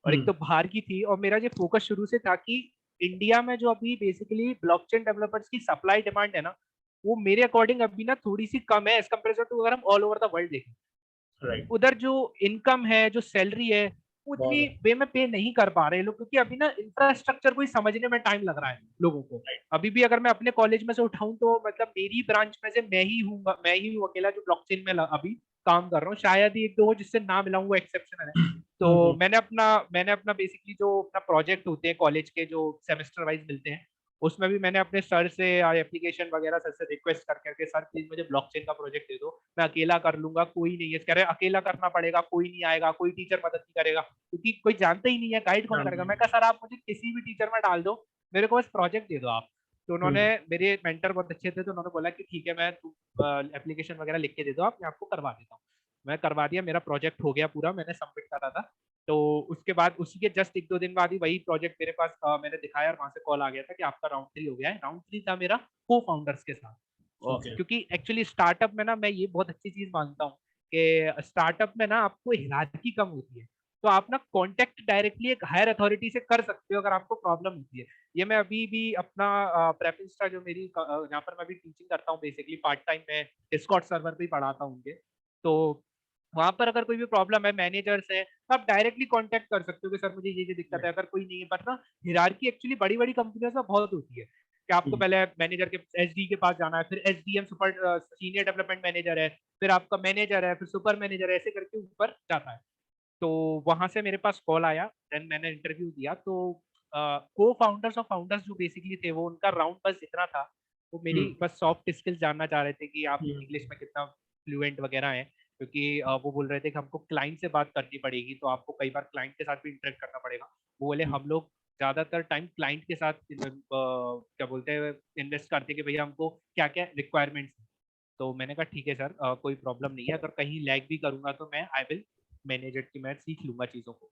और एक तो बाहर की थी, और मेरा जो फोकस शुरू से था कि इंडिया में जो अभी बेसिकली ब्लॉकचेन डेवलपर्स की सप्लाई डिमांड है ना, वो मेरे अकॉर्डिंग अभी ना थोड़ी सी कम है एज कम्पेयर टू अगर हम ऑल ओवर द वर्ल्ड देखें। उधर जो इनकम है, जो सैलरी है, वो इतनी वे में पे नहीं कर पा रहे लोग, क्योंकि अभी ना इंफ्रास्ट्रक्चर को ही समझने में टाइम लग रहा है लोगों को। अभी भी अगर मैं अपने कॉलेज में से उठाऊं तो मतलब मेरी ब्रांच में से मैं ही हूँ अकेला जो ब्लॉकचेन में अभी काम कर रहा हूँ, शायद ही एक दो हो जिससे ना मिलाऊं, वो एक्सेप्शनल है। तो मैंने अपना बेसिकली जो अपना प्रोजेक्ट होते हैं कॉलेज के जो सेमेस्टर वाइज मिलते हैं, उसमें भी मैंने अपने सर से एप्लीकेशन वगैरह सर से रिक्वेस्ट कर करके, सर प्लीज मुझे ब्लॉकचेन का प्रोजेक्ट दे दो, मैं अकेला कर लूंगा, कोई नहीं है। कह रहे अकेला करना पड़ेगा, कोई नहीं आएगा, कोई टीचर मदद नहीं करेगा, क्योंकि कोई जानता ही नहीं है, गाइड कौन करेगा। मैं कहा सर आप मुझे किसी भी टीचर में डाल दो, मेरे को बस प्रोजेक्ट दे दो आप। तो उन्होंने, मेरे मेंटर बहुत अच्छे थे, तो उन्होंने बोला कि ठीक है मैं एप्लीकेशन वगैरह लिख के दे दो आप, मैं आपको करवा देता हूँ। मैं करवा दिया, मेरा प्रोजेक्ट हो गया पूरा, मैंने सबमिट करा था। तो उसके बाद उसी के जस्ट 1-2 दिन बाद ही वही प्रोजेक्ट मेरे पास मैंने दिखाया और वहां से कॉल आ गया था कि आपका राउंड 3 हो गया है। राउंड 3 था मेरा को फाउंडर्स के साथ। ओके। क्योंकि एक्चुअली स्टार्टअप में ना मैं ये बहुत अच्छी चीज मानता हूँ कि स्टार्टअप में ना आपको हिरार्की कम होती है, तो आप ना कांटेक्ट डायरेक्टली एक हायर अथॉरिटी से कर सकते हो अगर आपको प्रॉब्लम होती है। ये मैं अभी भी अपना प्रेप इंस्टा जो मेरी यहाँ पर मैं भी टीचिंग करता हूँ बेसिकली पार्ट टाइम में, डिस्कॉर्ड सर्वर पे ही पढ़ाता हूँ उनके। तो वहां पर अगर कोई भी प्रॉब्लम है, मैनेजर्स है, तो आप डायरेक्टली कांटेक्ट कर सकते हो कि सर मुझे ये दिक्कत है। अगर कोई नहीं है, बट ना हिरार्की एक्चुअली बड़ी बड़ी कंपनियों में बहुत होती है कि आपको पहले मैनेजर के एसडी के पास जाना है, फिर SDM super senior development manager है, फिर आपका मैनेजर है, फिर सुपर मैनेजर है, ऐसे करके ऊपर जाता है। तो वहां से मेरे पास कॉल आया, देन मैंने इंटरव्यू दिया। तो को फाउंडर्स और फाउंडर्स जो बेसिकली थे वो उनका राउंड बस इतना था, वो मेरी बस सॉफ्ट स्किल्स जानना चाह रहे थे कि आप इंग्लिश में कितना फ्लुएंट वगैरह है। क्योंकि वो बोल रहे थे कि हमको क्लाइंट से बात करनी पड़ेगी, तो आपको कई बार क्लाइंट के साथ भी इंटरेक्ट करना पड़ेगा। वो बोले हम लोग ज्यादातर टाइम क्लाइंट के साथ क्या बोलते हैं इन्वेस्ट करते कि भैया हमको क्या क्या रिक्वायरमेंट्स। तो मैंने कहा ठीक है सर, कोई प्रॉब्लम नहीं है, अगर कहीं लैग भी करूंगा तो मैं आई विल मैनेज इट, कि मैं सीख लूंगा चीज़ों को।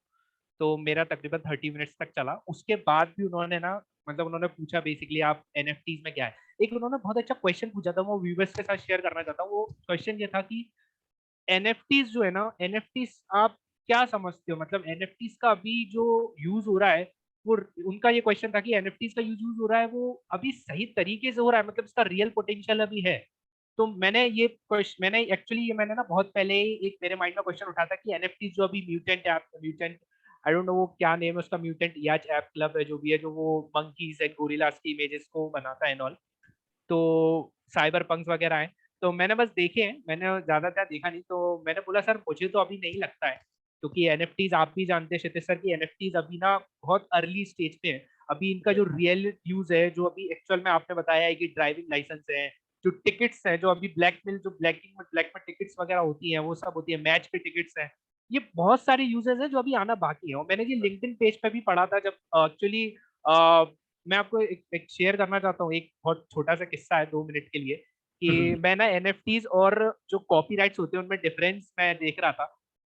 तो मेरा तकरीबन 30 मिनट्स तक चला। उसके बाद भी उन्होंने ना, मतलब उन्होंने पूछा बेसिकली आप एनएफटीज में क्या है। एक उन्होंने बहुत अच्छा क्वेश्चन पूछा था, वो व्यूवर्स के साथ शेयर करना चाहता हूँ। वो क्वेश्चन ये था कि एनएफटीज जो है ना, एनएफटीज आप क्या समझते हो, मतलब एनएफटीज का अभी जो यूज हो रहा है वो, उनका ये क्वेश्चन था कि एनएफटीज का यूज हो रहा है वो अभी सही तरीके से हो रहा है, मतलब इसका रियल पोटेंशियल अभी है। तो मैंने ये क्वेश्चन, मैंने एक्चुअली ये मैंने ना बहुत पहले ही एक मेरे माइंड में क्वेश्चन उठा था कि एनएफटीज जो अभी mutant app, mutant I don't know वो क्या नेम है उसका, म्यूटेंट याच ऐप क्लब है जो भी है, जो वो मंकीज एंड गोरिल्लास की इमेजेस को बनाता है एंड ऑल। तो साइबर पंक्स वगैरह हैं। तो मैंने बस देखे हैं, मैंने ज्यादातर देखा नहीं। तो मैंने बोला सर मुझे तो अभी नहीं लगता है, क्योंकि एनएफटीज आप भी जानते हैं क्षितिज सर की एनएफटीज अभी ना बहुत अर्ली स्टेज पे है। अभी इनका जो रियल यूज है, जो अभी एक्चुअल में आपने बताया है कि ड्राइविंग लाइसेंस है, जो टिकट्स है, जो अभी ब्लैकमेल, जो ब्लैक में टिकट्स वगैरह होती हैं वो सब होती है, मैच के टिकट्स हैं, ये बहुत सारे यूजेस हैं जो अभी आना बाकी है। और मैंने ये लिंक्डइन पेज पे भी पढ़ा था जब एक्चुअली मैं आपको एक शेयर करना चाहता हूँ, एक बहुत छोटा सा किस्सा है 2 मिनट के लिए, कि मैं ना एनएफटीज और जो कॉपीराइट्स होते हैं उनमें डिफरेंस मैं देख रहा था।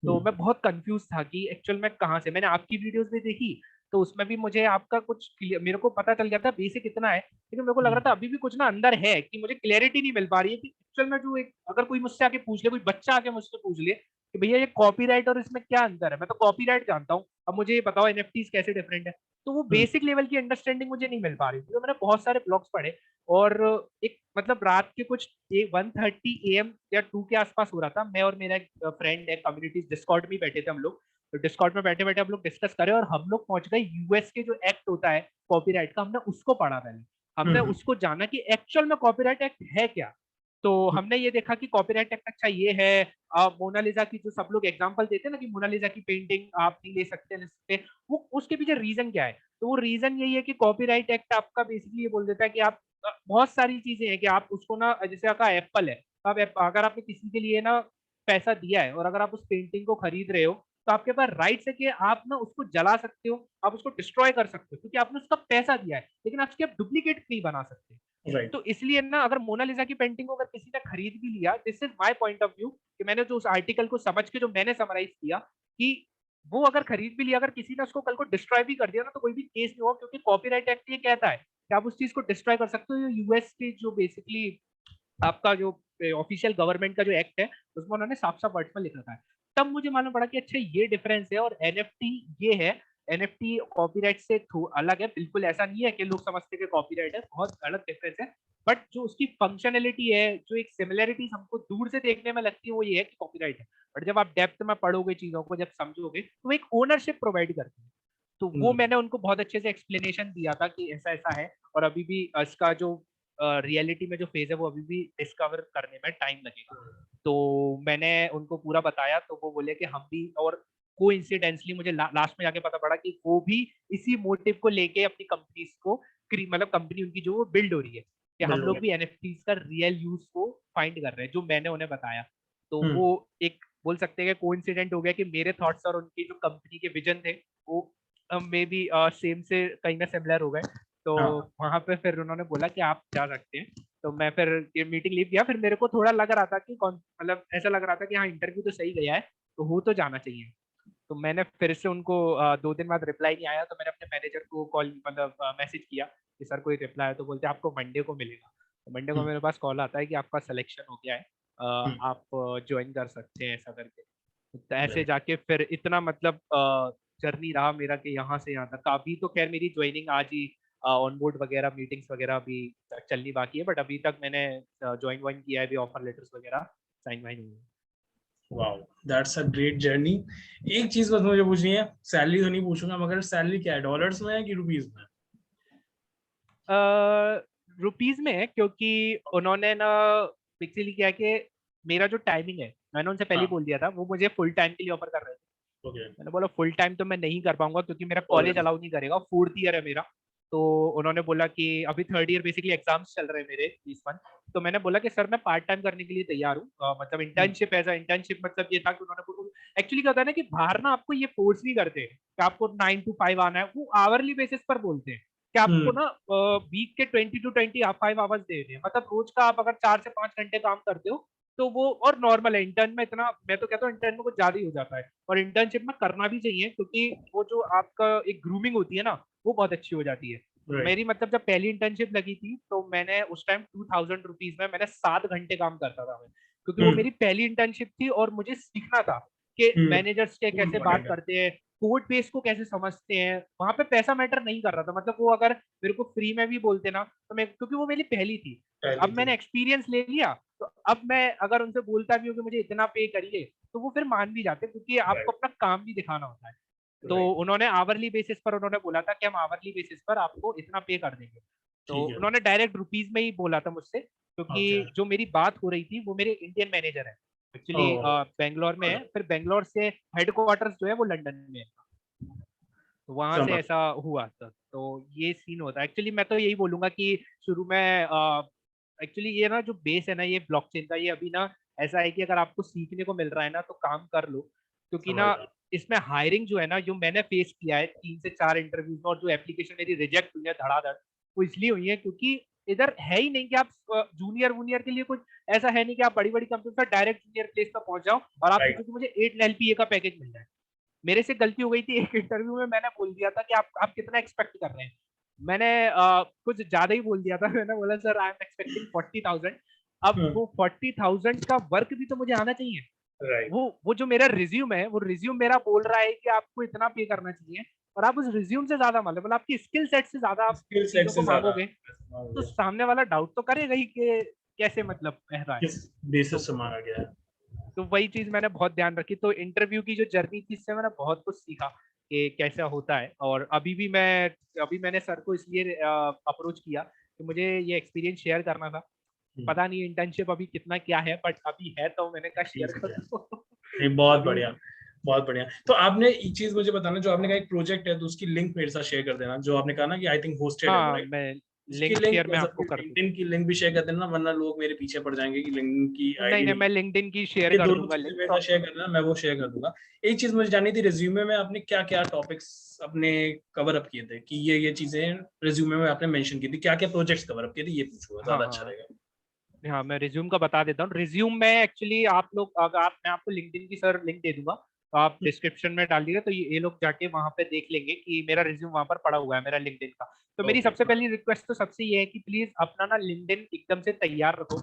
तो मैं बहुत कंफ्यूज था कि एक्चुअल में कहाँ से, मैंने आपकी वीडियोस भी देखी, तो उसमें भी मुझे आपका कुछ मेरे को पता चल गया था बेसिक इतना है, लेकिन मेरे को लग रहा था अभी भी कुछ ना अंदर है कि मुझे क्लैरिटी नहीं मिल पा रही है कि एक्चुअल में जो एक, अगर कोई मुझसे आके पूछ ले, कोई बच्चा आके मुझसे पूछ ले कि भैया ये कॉपीराइट और इसमें क्या अंतर है, मैं तो कॉपीराइट जानता हूँ, अब मुझे ये बताओ एनएफटीज कैसे डिफरेंट है। तो वो बेसिक लेवल की अंडरस्टैंडिंग मुझे नहीं मिल पा रही थी। तो मैंने बहुत सारे ब्लॉग्स पढ़े, और एक मतलब रात के कुछ 1:30 AM या 2 के आसपास हो रहा था, मैं और मेरा एक फ्रेंड है, कम्युनिटी डिस्कॉर्ड में बैठे थे हम लोग। तो डिस्कॉर्ड में बैठे बैठे हम लोग डिस्कस करें, और हम लोग पहुंच गए यूएस के जो एक्ट होता है कॉपीराइट का, हमने उसको पढ़ा पहले। हमने उसको जाना कि एक्चुअल में कॉपीराइट एक्ट है क्या। तो हमने ये देखा कि कॉपीराइट एक्ट अच्छा ये है, मोनालिसा की जो सब लोग एग्जांपल देते हैं ना कि मोनालिसा की पेंटिंग आप नहीं ले सकते, ले सकते, वो उसके पीछे रीजन क्या है। तो वो रीजन यही है कि कॉपीराइट एक्ट आपका बेसिकली ये बोल देता है कि आप बहुत सारी चीजें हैं कि आप उसको ना, जैसे आपका एप्पल है, अब अगर आपने किसी के लिए ना पैसा दिया है और अगर आप उस पेंटिंग को खरीद रहे हो, तो आपके पास राइट्स है कि आप ना उसको जला सकते हो, आप उसको डिस्ट्रॉय कर सकते हो, क्योंकि आपने उसका पैसा दिया है, लेकिन आप उसकी डुप्लीकेट नहीं बना सकते। राइट। तो इसलिए ना अगर मोनालिसा की पेंटिंग को अगर किसी ने खरीद भी लिया, this is my point of view, कि मैंने जो उस आर्टिकल को समझ के जो मैंने समराइज किया, कि वो अगर खरीद भी लिया, अगर किसी ने उसको कल को डिस्ट्रॉय भी कर दिया ना, तो कोई भी केस नहीं होगा, क्योंकि कॉपीराइट एक्ट ये कहता है कि आप उस चीज को डिस्ट्रॉय कर सकते हो। यूएस के जो बेसिकली आपका जो ऑफिशियल गवर्नमेंट का जो एक्ट है, उसमें उन्होंने साफ साफ वर्ड्स में लिख रखा है। तब मुझे मालूम पड़ा कि अच्छा ये डिफरेंस है, और एनएफटी ये है, एनएफटी कॉपीराइट से अलग है। बिल्कुल ऐसा नहीं है कि लोग समझते हैं कि कॉपीराइट है, बहुत अलग डिफरेंस है। बट जो उसकी फंक्शनैलिटी है, जो एक सिमिलैरिटी हमको दूर से देखने में लगती है, वो ये है कि कॉपीराइट है। बट जब आप डेप्थ में पढ़ोगे चीजों को, जब समझोगे, तो एक ओनरशिप प्रोवाइड करती है। तो वो मैंने उनको बहुत अच्छे से एक्सप्लेनेशन दिया था कि ऐसा ऐसा है, और अभी भी इसका जो रियलिटी में जो फेज है वो अभी भी डिस्कवर करने में टाइम लगेगा। तो मैंने उनको पूरा बताया, तो वो बोले कि हम भी, और कोइंसिडेंटली मुझे लास्ट में जाके पता पड़ा कि वो भी इसी मोटिव को लेके अपनी कंपनीज को, मतलब कंपनी उनकी जो वो बिल्ड हो रही है, कि हम लोग भी एनएफटीज का रियल यूज को फाइंड कर रहे हैं, जो मैंने उन्हें बताया। तो वो एक बोल सकते हैं कि कोइंसिडेंट हो गया कि मेरे थॉट्स और उनकी जो कंपनी के विजन थे वो मे बी सेम से कहीं ना सिमिलर हो गए। तो हाँ। वहां पे फिर उन्होंने बोला कि आप जा सकते हैं। तो मैं फिर ये मीटिंग लीव किया। फिर मेरे को थोड़ा लग रहा था कि कौन मतलब ऐसा लग रहा था कि हाँ इंटरव्यू तो सही गया है, तो हो तो जाना चाहिए। तो मैंने फिर से उनको 2 दिन बाद रिप्लाई नहीं आया, तो मैंने अपने मैनेजर को कॉल मतलब मैसेज किया कि सर कोई रिप्लाई है, तो बोलते हैं आपको मंडे को मिलेगा। तो मंडे को हम्म, मेरे पास कॉल आता है कि आपका सिलेक्शन हो गया है, हम्म, आप ज्वाइन कर सकते हैं ऐसा करके। तो ऐसे right, जाके फिर इतना मतलब जर्नी रहा मेरा कि यहाँ से यहाँ तक। अभी तो खैर मेरी ज्वाइनिंग आज ही, ऑन बोर्ड वगैरह मीटिंग्स वगैरह अभी चलनी बाकी है, बट अभी तक मैंने ज्वाइन वाइन किया है, अभी ऑफर लेटर्स वगैरह साइन वाइन हुए हैं। Wow, that's a great journey. एक चीज बस मुझे पूछनी है, सैलरी तो नहीं पूछूंगा, मगर सैलरी क्या है, डॉलर्स में है कि रुपीज में? रुपीज में है, क्योंकि उन्होंने ना बेसिकली क्या है कि मेरा जो टाइमिंग है, मैंने उनसे पहले ही हाँ, बोल दिया था, वो मुझे फुल टाइम के लिए ऑफर कर रहे थे। ओके, मैंने बोला फुल टाइम तो मैं नहीं कर पाऊंगा क्योंकि मेरा कॉलेज ऑलरेडी, अलाउ नहीं करेगा, 4th ईयर है मेरा। तो उन्होंने बोला कि अभी 3rd ईयर बेसिकली एग्जाम्स चल रहे हैं मेरे इस मंथ। तो मैंने बोला कि सर मैं पार्ट टाइम करने के लिए तैयार हूँ, मतलब इंटर्नशिप, एज इंटर्नशिप मतलब ये था कि उन्होंने एक्चुअली क्या होता है ना कि बाहर ना आपको ये फोर्स नहीं करते कि आपको 9 to 5 आना है, वो आवरली बेसिस पर बोलते हैं कि आपको हम्म, ना वीक के 20 to 25 आवर्स दे रहे हैं, मतलब रोज का आप अगर 4 से 5 घंटे काम करते हो तो वो और नॉर्मल है। इंटर्न में इतना, मैं तो कहता हूँ इंटर्न में कुछ ज्यादा ही हो जाता है, और इंटर्नशिप में करना भी चाहिए क्योंकि वो जो आपका एक ग्रूमिंग होती है ना, वो बहुत अच्छी हो जाती है। तो राइट, मेरी मतलब जब पहली इंटर्नशिप लगी थी तो मैंने उस टाइम 2000 रुपीज में मैंने 7 घंटे काम करता था मैं, क्योंकि वो हम्म, मेरी पहली इंटर्नशिप थी और मुझे सीखना था कि हम्म, मैनेजर्स के कैसे बात इम्पोर्टेंट है, करते हैं, कोड बेस को कैसे समझते हैं। वहां पे पैसा मैटर नहीं कर रहा था, मतलब वो अगर मेरे को फ्री में भी बोलते ना तो मैं, क्योंकि वो मेरी पहली थी, तो पहली अब थी, मैंने एक्सपीरियंस ले लिया। तो अब मैं अगर उनसे बोलता भी हूँ कि मुझे इतना पे करिए, तो वो फिर मान भी जाते, क्योंकि आपको राइट, अपना काम भी दिखाना होता है। तो राइट, उन्होंने आवरली बेसिस पर उन्होंने बोला था कि हम आवरली बेसिस पर आपको इतना पे कर देंगे। तो ठीक है, उन्होंने डायरेक्ट रुपीज में ही बोला था मुझसे, क्योंकि ओके, जो मेरी बात हो रही थी वो मेरे इंडियन मैनेजर है, एक्चुअली ओह, बेंगलोर में है, फिर बेंगलोर से हेडक्वार्टर्स जो है वो लंदन में है। तो वहां से समझ, ऐसा हुआ था, तो ये सीन होता है। एक्चुअली मैं तो यही बोलूंगा कि शुरू में एक्चुअली ये ना जो बेस है ना ये ब्लॉकचेन का, ये अभी ना ऐसा है कि अगर आपको सीखने को मिल रहा है ना तो काम कर लो, क्योंकि समझ ना रहा इसमें हायरिंग जो है ना, जो मैंने फेस किया है 3 से 4 इंटरव्यूज में, और जो एप्लीकेशन मेरी रिजेक्ट हुई है धड़ाधड़, वो इसलिए हुई है क्योंकि इधर है ही नहीं कि आप जूनियर वूनियर के लिए कुछ ऐसा है नहीं कि आप बड़ी बड़ी कंपनी पर डायरेक्ट जूनियर प्लेस पर पहुंच जाओ और आप राइट, सोचो कि मुझे 8 LPA का पैकेज मिल जाए। मेरे से गलती हो गई थी एक इंटरव्यू में, मैंने बोल दिया था कि आप कितना एक्सपेक्ट कर रहे हैं। मैंने कुछ ज्यादा ही बोल दिया था। मैंने बोला सर आई एम एक्सपेक्टिंग 40,000। अब वो 40,000 का वर्क भी तो मुझे आना चाहिए। राइट, वो जो मेरा रिज्यूम है, वो रिज्यूम मेरा बोल रहा है कि आपको इतना पे करना चाहिए, और आप उस रिज्यूम से ज्यादा मतलब आपकी स्किल सेट से ज्यादा आप स्किल सेट चीजों से को ज्यादा, मांगोगे, तो सामने वाला डाउट तो करेगा ही कि कैसे मतलब कह रहा है। किस बेसिस तो से मांगा गया है? तो वही चीज मैंने बहुत ध्यान रखी। तो इंटरव्यू की जो जर्नी थी, इससे मैंने बहुत कुछ सीखा कि कैसा होता है। और अभी मैंने सर को इसलिए अप्रोच किया कि मुझे ये एक्सपीरियंस शेयर करना था। हम्म, पता नहीं इंटर्नशिप अभी कितना क्या है, बट अभी है तो मैंने कहा शेयर ठीक कर है, दो। नहीं, बहुत अभी बढ़िया, बहुत बढ़िया। तो आपने एक चीज मुझे बताना, जो आपने कहा एक प्रोजेक्ट है, तो उसकी लिंक मेरे साथ शेयर कर देना, जो आपने कहा ना कि आई थिंक होस्टेड है वो, हाँ, राइट? मैं उसकी लिंक लिंक शेयर मैं बस आपको अपनी कर दूँ। लिंक्डइन की लिंक भी शेयर कर देना, वरना लोग मेरे पीछे पड़ जाएंगे कि लिंक्डइन की नहीं आईडी नहीं, नहीं मैं है। लिंक्डइन की शेयर ये कर दोनों दूंगा चीजें लिंक मेरे तो। साथ शेयर करना, मैं वो शेयर कर दूंगा। एक चीज मुझे जाननी थी, रिज्यूमे में आपने क्या क्या टॉपिक्स अपने कवर अप किए थे, कि ये चीजें रिज्यूमे में आपने मेंशन की थी, क्या क्या प्रोजेक्ट्स कवर अप किए थे, ये पूछूंगा, हाँ ज्यादा अच्छा हाँ रहेगा। हाँ, मैं रिज्यूम का बता देता हूँ। रिज्यूम में एक्चुअली आप लोग, अगर आप, मैं आपको लिंक्डइन की सर लिंक दे दूंगा, तो आप डिस्क्रिप्शन में डाल दीजिए, तो ये लोग जाके वहां पे देख लेंगे कि मेरा रिज्यूम वहां पर पड़ा हुआ है, मेरा लिंक्डइन का। तो मेरी ओके, सबसे पहली रिक्वेस्ट तो सबसे ये है कि प्लीज अपना ना लिंक्डइन एकदम से तैयार रखो।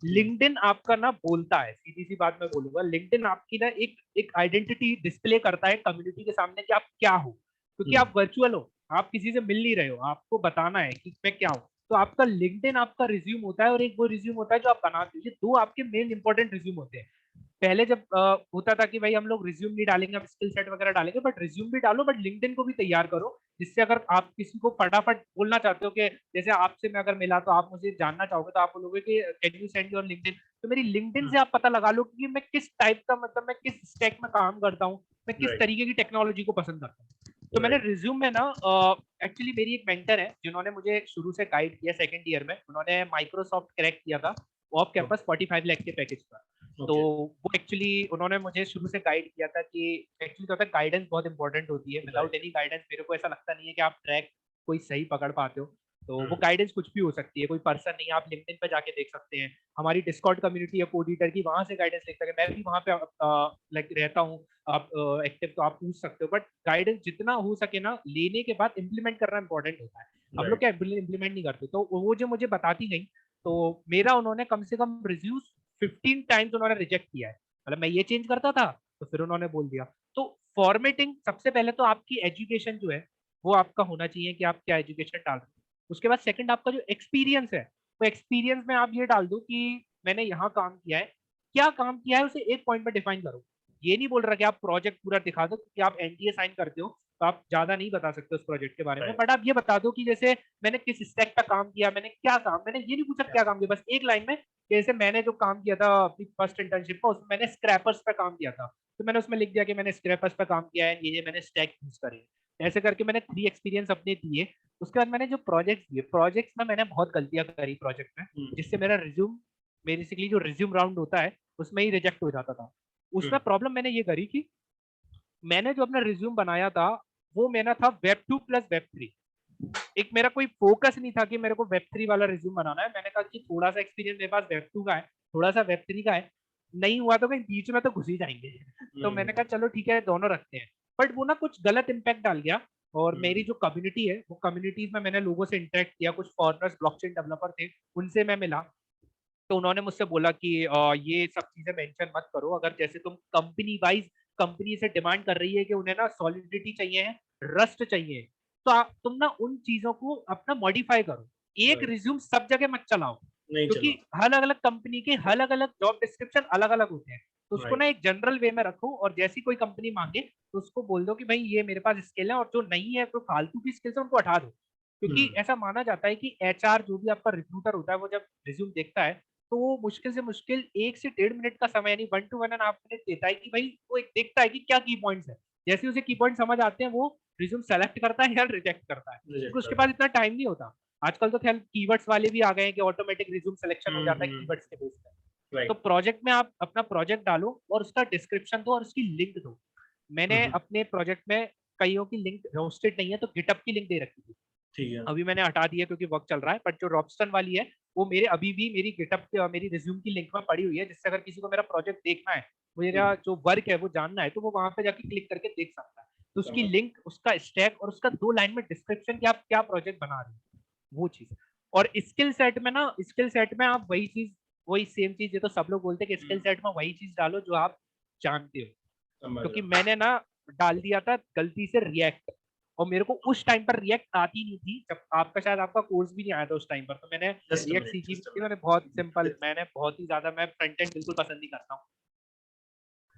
लिंक्डइन आपका ना बोलता है, सीधी सी बात मैं बोलूंगा, लिंक्डइन आपकी ना एक एक आइडेंटिटी डिस्प्ले करता है कम्युनिटी के सामने कि आप क्या हो, क्योंकि आप वर्चुअल हो, आप किसी से मिल नहीं रहे हो, आपको बताना है कि मैं क्या हूँ। तो आपका लिंक्डइन आपका रिज्यूम होता है, और एक वो रिज्यूम होता है जो आप बनाते हो। ये दो आपके मेन इंपॉर्टेंट रिज्यूम होते हैं। पहले जब होता था कि भाई हम लोग रिज्यूम नहीं डालेंगे, हम स्किल सेट वगैरह डालेंगे, बट रिज्यूम भी डालो, बट लिंक्डइन को भी तैयार करो, जिससे अगर आप किसी को फटाफट बोलना चाहते हो कि जैसे आपसे मैं अगर मिला तो आप मुझे जानना चाहोगे, तो आप बोलोगे कि can you send your LinkedIn. तो मेरी लिंक्डइन से आप पता लगा लो कि मैं किस टाइप का, मतलब मैं किस स्टैक में काम करता हूँ, मैं किस राइट, तरीके की टेक्नोलॉजी को पसंद करता हूँ। तो मैंने राइट, रिज्यूम में ना, एक्चुअली मेरी एक मेंटर है जिन्होंने मुझे शुरू से गाइड किया 2nd ईयर में, उन्होंने माइक्रोसॉफ्ट क्रैक किया था ऑफ कैंपस 45 लाख के पैकेज पर। तो ओके, वो एक्चुअली उन्होंने मुझे शुरू से गाइड किया था कि एक्चुअली क्या होता है, गाइडेंस बहुत इंपॉर्टेंट होती है। विदाउट राइट, एनी गाइडेंस मेरे को ऐसा लगता नहीं है कि आप ट्रैक कोई सही पकड़ पाते हो। तो वो गाइडेंस कुछ भी हो सकती है, कोई पर्सन नहीं, आप लिंक्डइन पे जाके देख सकते हैं, हमारी डिस्कॉर्ड कम्युनिटी है कोडिटर की, वहां से गाइडेंस ले सकते हैं, मैं भी वहां पे लाइक रहता हूँ आप एक्टिव, तो आप पूछ सकते हो। बट गाइडेंस जितना हो सके ना लेने के बाद इम्प्लीमेंट करना इंपॉर्टेंट होता है। हम लोग क्या इम्प्लीमेंट नहीं करते, तो वो जो मुझे बताती गई, तो मेरा उन्होंने कम से कम रिज्यूम 15 टाइम्स उन्होंने रिजेक्ट किया है। मतलब मैं ये चेंज करता था तो फिर उन्होंने बोल दिया। तो फॉर्मेटिंग सबसे पहले तो आपकी एजुकेशन जो है वो आपका होना चाहिए कि आप क्या एजुकेशन डाल रहे हो। उसके बाद सेकंड आपका जो एक्सपीरियंस है, तो एक्सपीरियंस में आप ये डाल दो कि मैंने यहाँ काम किया है, क्या काम किया है उसे एक पॉइंट में डिफाइन करो। ये नहीं बोल रहा कि आप प्रोजेक्ट पूरा दिखा दो, क्योंकि आप एनडीए साइन करते हो तो आप ज्यादा नहीं बता सकते उस प्रोजेक्ट के बारे में, बट आप ये बता दो कि जैसे मैंने किस स्टेक पे काम किया, मैंने क्या काम, मैंने ये नहीं पूछा क्या काम किया, बस एक लाइन में, जैसे मैंने जो काम किया था अपनी फर्स्ट इंटर्नशिप में, उसमें मैंने स्क्रैपर्स पे काम किया था, तो मैंने उसमें लिख दिया कि मैंने स्क्रैपर्स पे काम किया है, ये मैंने स्टैक यूज करे। ऐसे करके मैंने 3 एक्सपीरियंस अपने दिए। उसके बाद मैंने जो प्रोजेक्ट्स दिए, प्रोजेक्ट्स में मैंने बहुत गलतियां करी प्रोजेक्ट में, जिससे मेरा रिज्यूम, बेसिकली जो रिज्यूम राउंड होता है उसमें ही रिजेक्ट हो जाता था। उसमें प्रॉब्लम मैंने ये करी कि मैंने जो अपना रिज्यूम बनाया था वो मेरा था वेब 2 प्लस वेब 3। एक मेरा कोई फोकस नहीं था कि मेरे को वेब 3 वाला रिज्यूम बनाना है। मैंने कहा कि थोड़ा सा एक्सपीरियंस मेरे पास वेब 2 का है, थोड़ा सा वेब 3 का है, नहीं हुआ तो कहीं बीच में तो घुस ही जाएंगे। तो मैंने कहा चलो ठीक है दोनों रखते हैं। बट वो ना कुछ गलत इम्पैक्ट डाल गया। और मेरी जो कम्युनिटी है वो कम्युनिटीज में मैंने लोगों से इंटरेक्ट किया, कुछ फॉरनर्स ब्लॉकचेन डेवलपर थे, उनसे मैं मिला। तो उन्होंने मुझसे बोला कि ये सब चीजें मेंशन मत करो, अगर जैसे तुम कंपनी वाइज कंपनी से डिमांड कर रही है कि उन्हें ना सॉलिडिटी चाहिए है, रस्ट चाहिए, तो तुम ना उन चीजों को अपना मॉडिफाई करो, एक रिज्यूम सब जगह मत चलाओ, क्योंकि अलग अलग कंपनी के अलग अलग जॉब डिस्क्रिप्शन अलग अलग होते हैं। तो उसको ना एक जनरल वे में रखो, और जैसी कोई कंपनी मांगे तो उसको बोल दो कि भाई ये मेरे पास स्किल है, और जो नहीं है तो फालतू की स्किल्स है उनको हटा दो। क्योंकि ऐसा माना जाता है कि एचआर जो भी आपका रिक्रूटर होता है वो जब रिज्यूम देखता है तो वो मुश्किल से मुश्किल 1 से 1.5 मिनट का समय, यानी 1 to 1.5 मिनट देता है कि भाई वो एक देखता है कि क्या की पॉइंट्स है। जैसे उसे की पॉइंट समझ आते हैं वो रिज्यूम सेलेक्ट करता है या रिजेक्ट करता है, क्योंकि उसके पास इतना टाइम नहीं होता। आजकल तो खैर कीवर्ड्स वाले भी आ गए हैं कि ऑटोमेटिक रिज्यूम सिलेक्शन हो जाता है कीवर्ड्स के बेस पे। तो प्रोजेक्ट में आप अपना प्रोजेक्ट डालो और उसका डिस्क्रिप्शन दो और उसकी लिंक दो। मैंने अपने प्रोजेक्ट में कईयों की लिंक होस्टेड नहीं है तो गिटअप की लिंक दे रखी थी, ठीक है। अभी मैंने हटा दिया क्योंकि वर्क चल रहा है। बट जो रॉबस्टन वाली है वो मेरे अभी भी मेरी गिटअप मेरी रिज्यूम की लिंक में पड़ी हुई है, जिससे अगर किसी को मेरा प्रोजेक्ट देखना है, मेरा जो वर्क है वो जानना है, तो वो वहां पे जाके क्लिक करके देख सकता है। तो उसकी लिंक, उसका स्टैक और उसका 2 लाइन में डिस्क्रिप्शन कि आप क्या प्रोजेक्ट बना रहे हो, वो चीज। और स्किल सेट में ना, स्किल सेट में आप वही चीज, वही सेम चीज, ये तो सब लोग बोलते हैं कि स्किल सेट में वही चीज डालो जो आप जानते हो। क्योंकि मैंने ना डाल दिया था गलती से रिएक्ट, और मेरे को उस टाइम पर रिएक्ट आती नहीं थी, जब आपका शायद आपका कोर्स भी नहीं आया था उस टाइम पर, तो मैंने रिएक्ट सीखी थी। मैंने बहुत सिंपल, मैंने बहुत ही ज्यादा, मैं फ्रंट एंड बिल्कुल पसंद नहीं करता हूँ,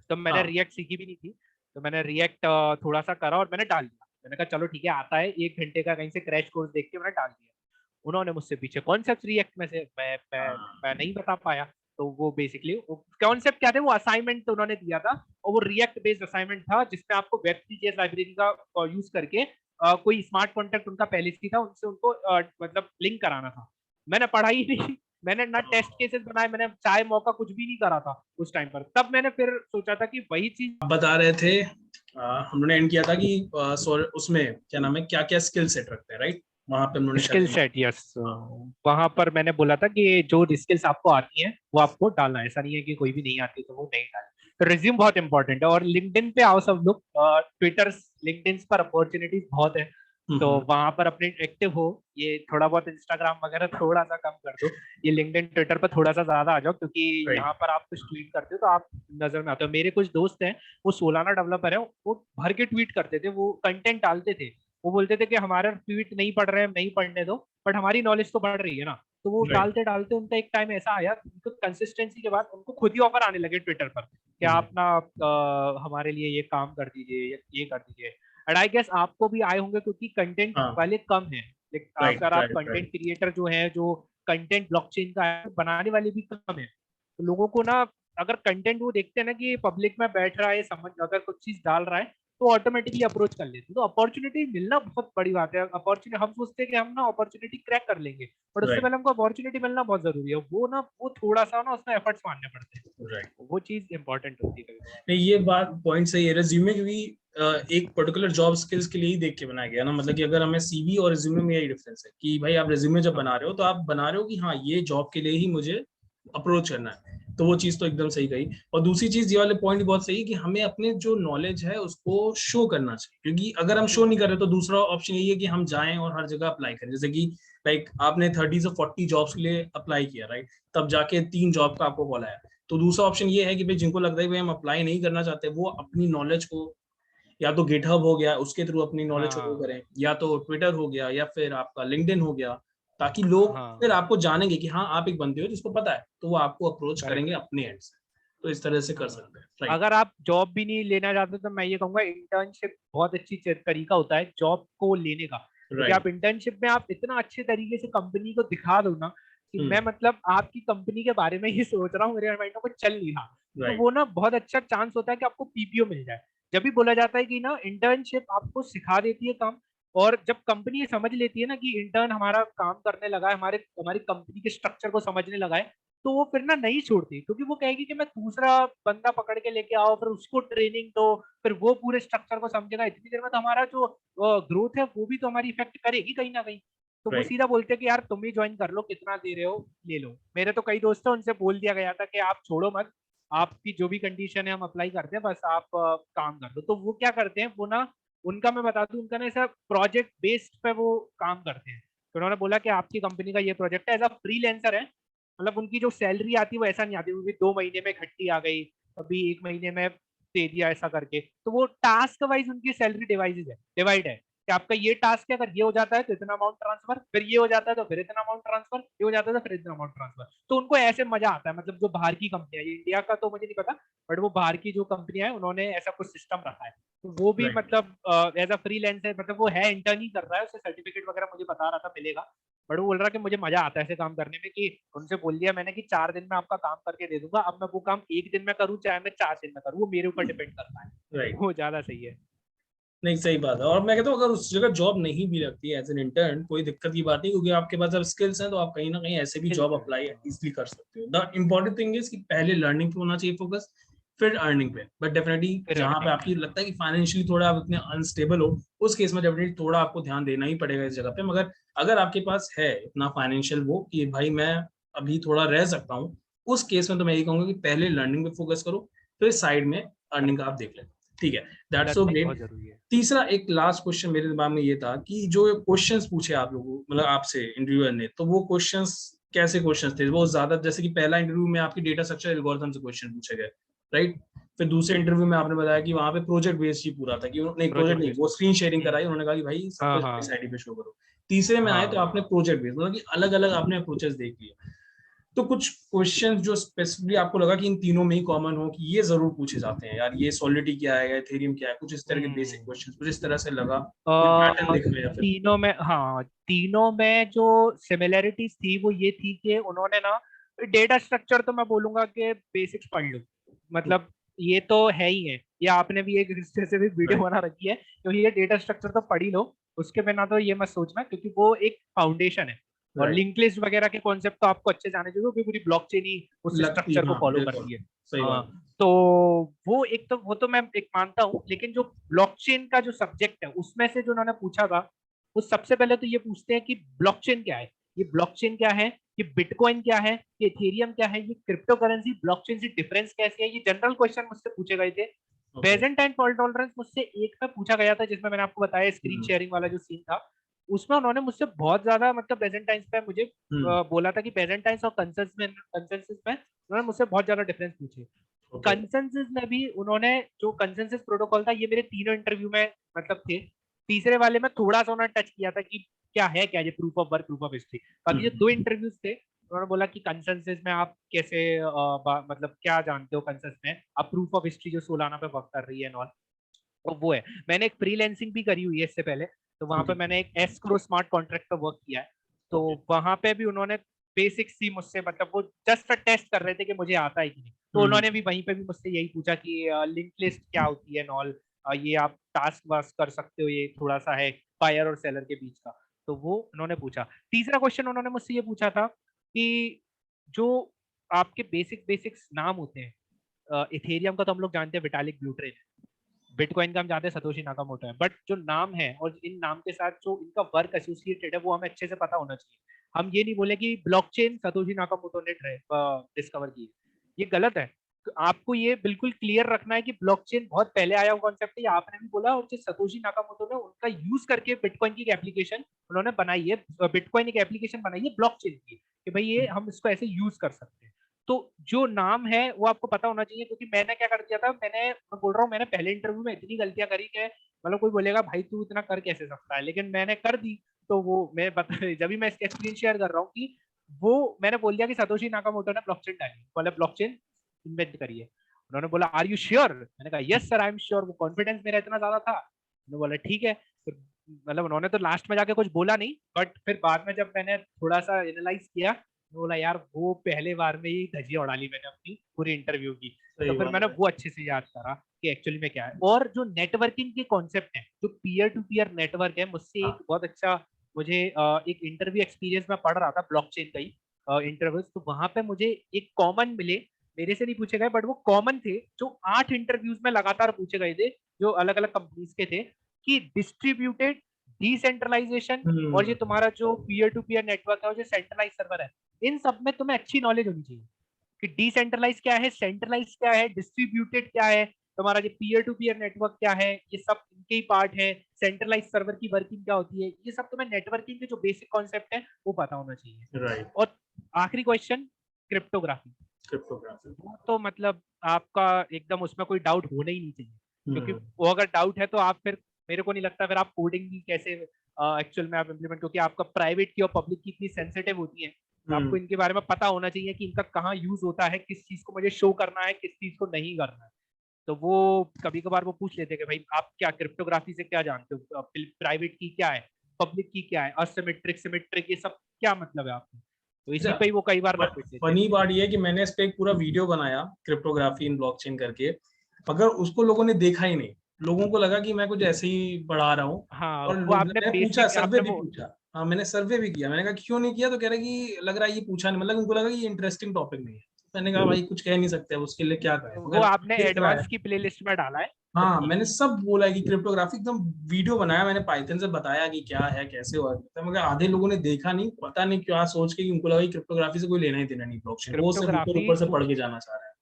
तो मैंने रिएक्ट सीखी भी नहीं थी। तो मैंने रिएक्ट थोड़ा सा करा और मैंने डाल दिया। मैंने कहा चलो ठीक है, आता है 1 घंटे का कहीं से क्रैश कोर्स देख के मैंने डाल दिया। उन्होंने मुझसे पीछे कॉन्सेप्ट रिएक्ट में से मैं नहीं बता पाया। तो वो बेसिकली कॉन्सेप्ट क्या थे, वो असाइनमेंट तो उन्होंने दिया था, और वो रिएक्ट बेस्ड असाइनमेंट था जिसमें आपको वेब3 लाइब्रेरी का यूज करके कोई स्मार्ट कॉन्टेक्ट उनका पहले से था, उनसे उनको मतलब लिंक कराना था। मैंने पढ़ाई नहीं, मैंने ना टेस्ट केसेस बनाए, मैंने चाय मौका कुछ भी नहीं करा था उस टाइम पर। तब मैंने फिर सोचा था कि वही चीज बता रहे थे। हमने एंड किया था कि उसमें क्या नाम है, क्या क्या स्किल सेट रखते हैं, राइट? वहां पे हमने स्किल सेट, यस, वहां पर मैंने बोला था कि जो स्किल्स आपको आती हैं वो आपको डालना है, ऐसा नहीं है कि कोई भी नहीं आती तो वो नहीं डालना। तो रिज्यूम बहुत इंपॉर्टेंट है। और लिंक्डइन पे आओ सब लोग, ट्विटर लिंक्डइन पर अपॉर्चुनिटीज बहुत है, तो वहां पर अपने एक्टिव हो। ये थोड़ा बहुत इंस्टाग्राम वगैरह थोड़ा सा कम कर दो, ये लिंक्डइन ट्विटर पर थोड़ा सा ज्यादा आ जाओ, क्योंकि यहाँ पर आप कुछ ट्वीट करते हो तो आप नजर में आते हो। मेरे कुछ दोस्त हैं, वो सोलाना डेवलपर है, वो भर के ट्वीट करते थे, वो कंटेंट डालते थे, वो बोलते थे कि हमारा ट्वीट नहीं पढ़ रहे हैं, नहीं पढ़ने दो, बट हमारी नॉलेज तो बढ़ रही है ना। तो वो डालते डालते उनका एक टाइम ऐसा आया, उनको कंसिस्टेंसी के बाद उनको खुद ही ऑफर आने लगे ट्विटर पर कि आप ना हमारे लिए ये काम कर दीजिए, ये कर दीजिए। एंड आई गेस आपको भी आए होंगे, क्योंकि कंटेंट वाले कम है। अगर आप कंटेंट क्रिएटर जो है, जो कंटेंट ब्लॉकचेन का है, बनाने वाले भी कम है। तो लोगों को ना, अगर कंटेंट वो देखते हैं ना कि पब्लिक में बैठ रहा है, समझ अगर कुछ चीज डाल रहा है, तो ऑटोमेटिकली अप्रोच कर लेते हैं। तो अपॉर्चुनिटी मिलना बहुत बड़ी बात है। अपॉर्चुनिटी हम सोचते हैं कि हम ना अपॉर्चुनिटी क्रैक कर लेंगे, बट उससे राइट, पहले हमको अपॉर्चुनिटी मिलना बहुत जरूरी है। वो थोड़ा सा ना उसमें एफर्ट्स मारने पड़ते हैं, राइट। वो चीज इंपॉर्टेंट होती है कभी कभार। नहीं, ये बात पॉइंट सही है। रेज्यूमे क्योंकि एक पर्टिकुलर जॉब स्किल्स के लिए ही देख के बनाया गया ना, मतलब कि अगर हमें सीवी और रेज्यूमे में यही डिफरेंस है कि भाई आप रेज्यूमे जब बना हाँ रहे हो तो आप बना रहे हो कि हाँ ये जॉब के लिए ही मुझे अप्रोच करना है, तो वो चीज तो एकदम सही कही। और दूसरी चीज, ये वाले पॉइंट बहुत सही है कि हमें अपने जो नॉलेज है उसको शो करना चाहिए, क्योंकि अगर हम शो नहीं कर रहे तो दूसरा ऑप्शन यही है कि हम जाएं और हर जगह अप्लाई करें। जैसे कि लाइक आपने 30 से 40 जॉब्स के लिए अप्लाई किया, राइट, तब जाके 3 जॉब का आपको कॉल आया। तो दूसरा ऑप्शन ये है कि भाई जिनको लगता है कि भाई हम अप्लाई नहीं करना चाहते, वो अपनी नॉलेज को या तो गिटहब हो गया उसके थ्रू अपनी नॉलेज को हाँ करें, या तो ट्विटर हो गया, या फिर आपका लिंक्डइन हो गया, ताकि लोग हाँ। फिर आपको जानेंगे कि हाँ आप एक बंदे हो जिसको पता है, तो वो आपको अप्रोच करेक्ट। करेंगे अपने एंड से। तो इस तरह से कर हाँ, सकते हैं, राइट। अगर आप जॉब भी नहीं लेना चाहते तो मैं ये कहूंगा इंटर्नशिप बहुत अच्छी तरीका होता है जॉब को लेने का। क्योंकि राइट। आप इंटर्नशिप में आप इतना अच्छे तरीके से कंपनी को दिखा दो ना कि मैं मतलब आपकी कंपनी के बारे में ही सोच रहा हूँ, मेरे माइंड में कुछ चल नहीं रहा, तो राइट। वो ना बहुत अच्छा चांस होता है कि आपको पीपीओ मिल जाए। जब भी बोला जाता है कि ना इंटर्नशिप आपको सिखा देती है काम, और जब कंपनी ये समझ लेती है ना कि इंटर्न हमारा काम करने लगा है, हमारे हमारी कंपनी के स्ट्रक्चर को समझने लगा है, तो वो फिर ना नहीं छोड़ती, क्योंकि वो कहेगी कि मैं दूसरा बंदा पकड़ के लेके आओ, फिर उसको ट्रेनिंग दो, फिर वो पूरे स्ट्रक्चर को समझेगा, इतनी देर में तो हमारा जो ग्रोथ है वो भी तो हमारी इफेक्ट करेगी कहीं ना कहीं। तो वो राइट। सीधा बोलते हैं कि यार तुम ही ज्वाइन कर लो, कितना दे रहे हो ले लो। मेरे तो कई दोस्त हैं, उनसे बोल दिया गया था कि आप छोड़ो मत, आपकी जो भी कंडीशन है हम अप्लाई करते हैं, बस आप काम कर दो। तो वो क्या करते हैं, वो ना उनका मैं बता दूं, उनका ना ऐसा प्रोजेक्ट बेस्ड पे वो काम करते हैं। तो उन्होंने बोला कि आपकी कंपनी का ये प्रोजेक्ट है, एज अ फ्रीलैंसर है, मतलब उनकी जो सैलरी आती है वो ऐसा नहीं आती, वो भी 2 महीने में इकट्ठी आ गई, अभी 1 महीने में दे दिया ऐसा करके। तो वो टास्क वाइज उनकी सैलरी डिवाइड है कि आपका ये टास्क है, अगर ये हो जाता है तो इतना अमाउंट ट्रांसफर, फिर ये हो जाता है तो फिर इतना अमाउंट ट्रांसफर, ये हो जाता है तो फिर इतना अमाउंट ट्रांसफर। तो उनको ऐसे मजा आता है, मतलब जो बाहर की कंपनियां, ये इंडिया का तो मुझे नहीं पता, बट वो बाहर की जो कंपनियां है उन्होंने ऐसा कुछ सिस्टम रखा है। तो वो भी राइट। मतलब एज अ फ्रीलैंसर, मतलब वो है इंटर्न ही कर रहा है, उसे सर्टिफिकेट वगैरह मुझे बता रहा था मिलेगा, बट वो बोल रहा कि मुझे मजा आता है ऐसे काम करने में, कि उनसे बोल दिया मैंने कि 4 दिन में आपका काम करके दे दूंगा, अब मैं वो काम 1 दिन में करूँ चाहे मैं 4 दिन में करूँ, वो मेरे ऊपर डिपेंड करता है। राइट। वो ज्यादा सही है। नहीं, सही बात है। और मैं कहता हूँ अगर उस जगह जॉब नहीं भी लगती है एज एन इंटर्न, कोई दिक्कत की बात नहीं, क्योंकि आपके पास जब स्किल्स हैं तो आप कहीं ना कहीं ऐसे भी जॉब स्किल्स है, अप्लाई हाँ। इजिली कर सकते हो। द इम्पोर्टेंट थिंग इज कि पहले लर्निंग पे होना चाहिए फोकस, फिर अर्निंग पे। बट डेफिनेटली फिर जहाँ पे अर्निंग पे। आपकी लगता है कि फाइनेंशियली थोड़ा आप इतने अनस्टेबल हो, उस केस में डेफिनेटली थोड़ा आपको ध्यान देना ही पड़ेगा इस जगह पे। मगर अगर आपके पास है इतना फाइनेंशियल वो कि भाई मैं अभी थोड़ा रह सकता हूँ, उस केस में तो मैं यही कहूंगा कि पहले लर्निंग पे फोकस करो, फिर साइड में अर्निंग का करेक्ट। आप देख लें। ठीक है, दैट्स सो लर्निंग ग्रेट। बहुत जरूरी है। तीसरा एक लास्ट क्वेश्चन मेरे दिमाग में ये था कि जो क्वेश्चंस पूछे आप लोगों, मतलब आपसे इंटरव्यूअर ने, तो वो क्वेश्चंस कैसे क्वेश्चंस थे? वो ज्यादा, जैसे कि पहला इंटरव्यू में आपकी डेटा स्ट्रक्चर एल्गोरिथम से क्वेश्चन पूछे गए, राइट। फिर दूसरे इंटरव्यू में आपने बताया कि वहां पे प्रोजेक्ट बेस्ड ही पूरा था, कि नहीं प्रोजेक्ट प्रोजेक्ट नहीं, बेस्ड वो था। स्क्रीन शेयरिंग कराई, उन्होंने कहा कि भाई सब हाँ कुछ हाँ इस आईडी पे शो करो। तीसरे में आए तो हाँ। आपने प्रोजेक्ट बेस्ड, मतलब कि अलग अलग आपने अप्रोचेस देख लिया। तो कुछ क्वेश्चन जो स्पेसिफिकली आपको लगा कि इन तीनों में ही कॉमन हो, कि ये जरूर पूछे जाते हैं यार, ये सॉलिडिटी क्या है या एथेरियम क्या है, कुछ इस तरह के बेसिक हम्म। क्वेश्चन, कुछ इस तरह से लगा, कोई पैटर्न दिख रहा है या फिर? तीनों में, हाँ, तीनों में जो सिमिलैरिटीज थी वो ये थी कि उन्होंने ना डेटा स्ट्रक्चर, तो मैं बोलूंगा कि बेसिक्स पढ़ लो, मतलब ये तो है ही है, ये आपने भी एक स्पेसिफिक वीडियो राइट। बना रखी है, तो ये डेटा स्ट्रक्चर तो पढ़ ही लो, उसके बिना तो ये मत सोचना, क्योंकि वो एक फाउंडेशन है। और राइट। लिंक लिस्ट वगैरह के कॉन्सेप्ट तो आपको अच्छे जाने चाहिए, क्योंकि पूरी ब्लॉकचेन ही उस लगती, स्ट्रक्चर को हाँ फॉलो बिल्कुल, करती है। सही हाँ। बात है। तो वो तो मैं एक मानता हूँ, लेकिन जो ब्लॉकचेन का जो सब्जेक्ट है उसमें से जो उन्होंने पूछा था, वो सबसे पहले तो ये पूछते हैं कि ब्लॉकचेन क्या है, ये ब्लॉकचेन क्या है, ये बिटकॉइन क्या है, ये इथेरियम क्या है, ये क्रिप्टो करेंसी ब्लॉकचेन से डिफरेंस कैसे है, ये जनरल क्वेश्चन मुझसे पूछे गए थे। ओके। बेजेंटाइन फॉल्ट टॉलरेंस मुझसे एक में पूछा गया था, जिसमें मैंने आपको बताया स्क्रीन हम्म। शेयरिंग वाला जो सीन था, उसमें उन्होंने मुझसे बहुत ज्यादा, मतलब बेजेंटाइंस पे मुझे हम्म। बोला था कि बेजेंटाइंस और कंसेंसस में उन्होंने मुझसे बहुत ज्यादा डिफरेंस पूछे। ओके। कंसेंसस में भी उन्होंने, जो कंसेंसस प्रोटोकॉल था, ये मेरे तीनों इंटरव्यू में मतलब थे, तीसरे वाले में थोड़ा सा उन्होंने टच किया था कि क्या है, क्या ये proof of work, proof of history. बाकी जो 2 इंटरव्यूज थे, उन्होंने बोला कि कंसेंसस में आप कैसे मतलब क्या जानते हो कंसेंसस में, आप प्रूफ ऑफ हिस्ट्री जो सोलाना पे वर्क कर रही है नॉल, तो वो है। मैंने एक फ्रीलैंसिंग भी करी हुई है इससे पहले, तो वहां पे ओके। मैंने एक एस्क्रो स्मार्ट कॉन्ट्रैक्ट पे वर्क किया है। तो ओके। वहां पे भी उन्होंने बेसिक सी मुझसे, मतलब वो जस्ट टेस्ट कर रहे थे कि मुझे आता है कि नहीं, तो हम्म। उन्होंने भी वहीं पे भी मुझसे यही पूछा कि लिंक लिस्ट क्या होती है नॉल, ये आप टास्क वास्क कर सकते हो, ये थोड़ा सा है बायर और सेलर के बीच का। तो वो उन्होंने पूछा। तीसरा क्वेश्चन उन्होंने मुझसे ये पूछा था कि जो आपके बेसिक्स नाम होते हैं, इथेरियम का तो हम लोग जानते हैं विटालिक ब्यूटेरिन, बिटकॉइन का हम जानते हैं सतोशी नाकामोटो है, बट जो नाम है और इन नाम के साथ जो इनका वर्क एसोसिएटेड है वो हमें अच्छे से पता होना चाहिए। हम ये नहीं बोले कि ब्लॉकचेन सतोशी नाकामोटो ने डिस्कवर की, ये गलत है। तो आपको ये बिल्कुल क्लियर रखना है कि ब्लॉकचेन बहुत पहले आया हुआ कॉन्सेप्ट है, ये आपने भी बोला, और जो सतोशी नाकामोटो ने उनका यूज करके बिटकॉइन की एप्लीकेशन उन्होंने बनाई है, बिटकॉइन एक एप्लीकेशन बनाई है ब्लॉकचेन की, कि भाई ये हम इसको ऐसे यूज कर सकते हैं। तो जो नाम है वो आपको पता होना चाहिए, क्योंकि मैंने क्या कर दिया था, मैं बोल रहा हूँ मैंने पहले इंटरव्यू में इतनी गलतियां करी कि मतलब कोई बोलेगा भाई तू इतना कर कैसे सकता है, लेकिन मैंने कर दी। तो वो मैं बता जब भी मैं इसका एक्सपीरियंस शेयर कर रहा हूँ कि वो मैंने बोल दिया कि सतोशी नाकामोटो ने ब्लॉकचेन डाली, मतलब ब्लॉकचेन इन्वेंट करी है। उन्होंने बोला आर यू श्योर, मैंने कहा yes sir I am sure, वो कॉन्फिडेंस मेरा इतना ज्यादा था। उन्होंने बोला ठीक है। फिर मतलब उन्होंने तो लास्ट में जाके कुछ बोला नहीं, बट फिर बाद में जब मैंने थोड़ा सा एनालाइज किया, बोला यार वो पहले बार में ही धजिया उड़ा ली मैंने अपनी पूरी इंटरव्यू की। तो सही फिर बात मैंने है। वो अच्छे से याद करा कि एक्चुअली में क्या है। और जो नेटवर्किंग के कॉन्सेप्ट है, जो पीयर टू पीयर नेटवर्क है, मुझसे एक हाँ बहुत अच्छा मुझे एक इंटरव्यू एक्सपीरियंस में पढ़ रहा था ब्लॉकचेन का ही इंटरव्यूज, तो वहां पे मुझे एक कॉमन मिले, मेरे से नहीं पूछे गए बट वो कॉमन थे, जो 8 इंटरव्यूज में लगातार पूछे गए थे, जो अलग अलग कंपनीज के थे, कि डिस्ट्रीब्यूटेड, डिसेंट्रलाइजेशन, और ये हम्म। तुम्हारा जो पीयर टू पीयर नेटवर्क है और जो सेंट्रलाइज सर्वर है, इन सब में तुम्हें अच्छी नॉलेज होनी चाहिए कि डिसेंट्रलाइज क्या है, सेंट्रलाइज क्या है, डिस्ट्रीब्यूटेड क्या है, तुम्हारा जो पीयर टू पीयर नेटवर्क क्या है, ये सब इनके ही पार्ट है, सेंट्रलाइज सर्वर की वर्किंग क्या होती है, ये सब तुम्हें नेटवर्किंग के जो बेसिक कॉन्सेप्ट है वो पता होना चाहिए। राइट। और आखिरी क्वेश्चन, क्रिप्टोग्राफी। क्रिप्टोग्राफी। वो तो मतलब आपका एकदम उसमें कोई डाउट होना ही नहीं चाहिए, क्योंकि हम्म। वो अगर डाउट है तो आप फिर, मेरे को नहीं लगता फिर आप कोडिंग भी कैसे एक्चुअल में आप इम्प्लीमेंट, क्योंकि आपका प्राइवेट की और पब्लिक की इतनी सेंसिटिव होती है, तो आपको हम्म। इनके बारे में पता होना चाहिए कि इनका कहाँ यूज होता है, किस चीज को मुझे शो करना है, किस चीज को नहीं करना है। तो वो कभी कभार वो पूछ लेते हैं कि भाई आप क्या क्रिप्टोग्राफी से क्या जानते हो, प्राइवेट की क्या है, पब्लिक की क्या है, असिमेट्रिक सिमेट्रिक, ये सब क्या मतलब है आपको, तो इसी पे ही वो कई बार बट लपेट देते हैं। फनी बात ये है कि मैंने इस पे एक पूरा वीडियो बनाया क्रिप्टोग्राफी इन ब्लॉकचेन करके, मगर उसको लोगों ने देखा ही नहीं। लोगों को लगा कि मैं कुछ ऐसे ही पढ़ा रहा हूँ। हाँ और वो आपने मैं पूछा, बेसिक सर्वे आपने भी वो, पूछा। हाँ मैंने सर्वे भी किया, मैंने कहा क्यों नहीं किया, तो कह रहे कि लग रहा है ये पूछा नहीं, मतलब उनको लगा कि ये इंटरेस्टिंग टॉपिक नहीं है। मैंने कहा भाई कुछ कह नहीं सकते, अब उसके लिए क्या करें, वो मगर आपने देख रहा है। एडवांस की प्लेलिस्ट में डाला है हाँ सबकी। मैंने सब बोला है कि क्रिप्टोग्राफी एकदम वीडियो बनाया मैंने, पाइथन से बताया कि क्या है कैसे हुआ करता है, मगर आधे लोगों ने देखा नहीं, पता नहीं क्या सोच के कि उनको लगा कि क्रिप्टोग्राफी से कोई लेना ही देना नहीं ब्लॉकचेन, वो सिर्फ ऊपर क्रिप्टोग्राफी ऊपर से पढ़ के जाना चाह रहा है।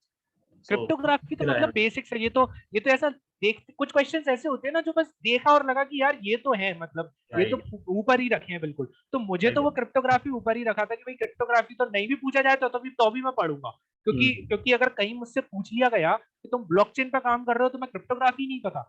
सो क्रिप्टोग्राफी तो गिराया। मतलब बेसिक्स है, ये तो ऐसा देख, कुछ क्वेश्चंस ऐसे होते हैं ना जो बस देखा और लगा कि यार ये तो है, मतलब ये तो राइट। ऊपर ही रखे हैं बिल्कुल। तो मुझे सही तो वो बात। क्रिप्टोग्राफी ऊपर ही रखा था कि भाई क्रिप्टोग्राफी तो नहीं भी पूछा जाए तो भी मैं पढ़ूंगा, क्योंकि हम्म। क्योंकि अगर कहीं मुझसे पूछ लिया गया कि तुम ब्लॉकचेन पर काम कर रहे हो तो मैं क्रिप्टोग्राफी नहीं पता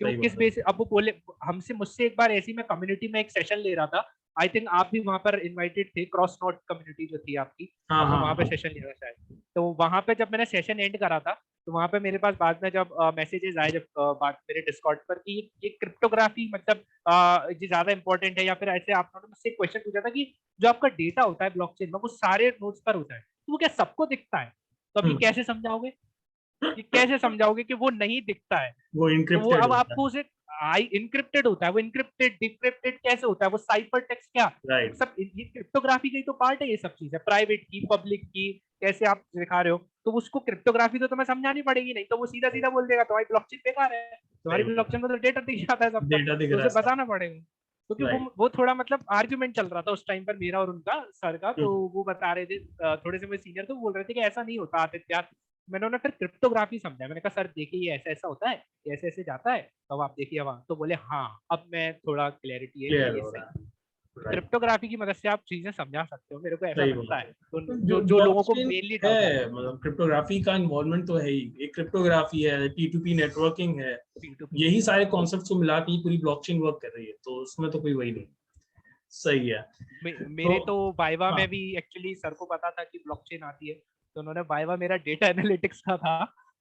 कि वो सही किस बात है। बेस, अब वो बोले हमसे, मुझसे एक बार ऐसी मैं कम्युनिटी में एक सेशन ले रहा था, आई थिंक आप भी वहां पर इनवाइटेड थे, क्रॉस नोट कम्युनिटी जो थी आपकी, हाँ आपने हाँ वहां पे हाँ। सेशन लिया था शायद। तो वहां पे जब मैंने सेशन एंड करा था, तो वहां पे मेरे पास बाद में जब मैसेजेस आए, जब बात मेरे डिस्कॉर्ड पर कि ये क्रिप्टोग्राफी मतलब ये ज्यादा इंपॉर्टेंट है, या फिर ऐसे आपने मुझसे क्वेश्चन पूछा था कि जो आपका डेटा होता है ब्लॉकचेन में वो सारे नोड्स पर होता है, तो वो क्या सबको दिखता है, तो अब ये हम्म। कैसे समझाओगे, ये कैसे समझाओगे कि वो नहीं दिखता है। वो तो वो इनक्रिप्टेड अब होता आपको है। उसे आई इंक्रिप्टेड होता है, वो इंक्रिप्टेड डिक्रिप्टेड कैसे होता है, वो साइफर टेक्स्ट क्या, राइट। सब ये क्रिप्टोग्राफी का ही तो पार्ट है, ये सब चीज है, प्राइवेट की पब्लिक की, कैसे आप दिखा रहे हो, तो उसको क्रिप्टोग्राफी तो तुम्हें समझानी पड़ेगी, नहीं तो वो सीधा सीधा बोल देगा तुम्हारी ब्लॉकचेन बेकार है, तुम्हारी सही बात ब्लॉकचेन में तो डेटा दिख जाता है सबका, है, डेटा दिख तो रहा है उसे सब। बताना पड़ेगा। क्योंकि राइट। वो थोड़ा मतलब आर्ग्यूमेंट चल रहा था उस टाइम पर मेरा और उनका सर का, तो हम्म। वो बता रहे थे, थोड़े से मेरे सीनियर तो बोल रहे थे कि ऐसा नहीं होता आदित्य यार। मैंने उन्हें फिर क्रिप्टोग्राफी समझा, मैंने कहा सर देखिए ये ऐसा ऐसा होता है, ये ऐसे ऐसे जाता है, अब आप देखिए वहां, तो बोले हाँ अब मैं थोड़ा क्लैरिटी है कि क्लियर ये हो सही रहा है। है। राइट। क्रिप्टोग्राफी की मदद से आप चीजें समझा सकते हो, मेरे को ऐसा सही लगता बात है, है। तो तो जो जो लोगों को ब्लॉकचेन मेनली है, डाउट है मतलब क्रिप्टोग्राफी का इन्वॉल्वमेंट तो है ही, एक क्रिप्टोग्राफी है, P2P नेटवर्किंग है, P2P यही सारे नेटवर्क। कॉन्सेप्ट्स को मिला के ही पूरी ब्लॉकचेन वर्क कर रही है, तो उसमें तो कोई वही नहीं। सही है। तो मेरे तो वाइवा हाँ। में भी एक्चुअली सर को पता था कि ब्लॉकचेन आती है, तो उन्होंने वाइवा मेरा डेटा एनालिटिक्स का था,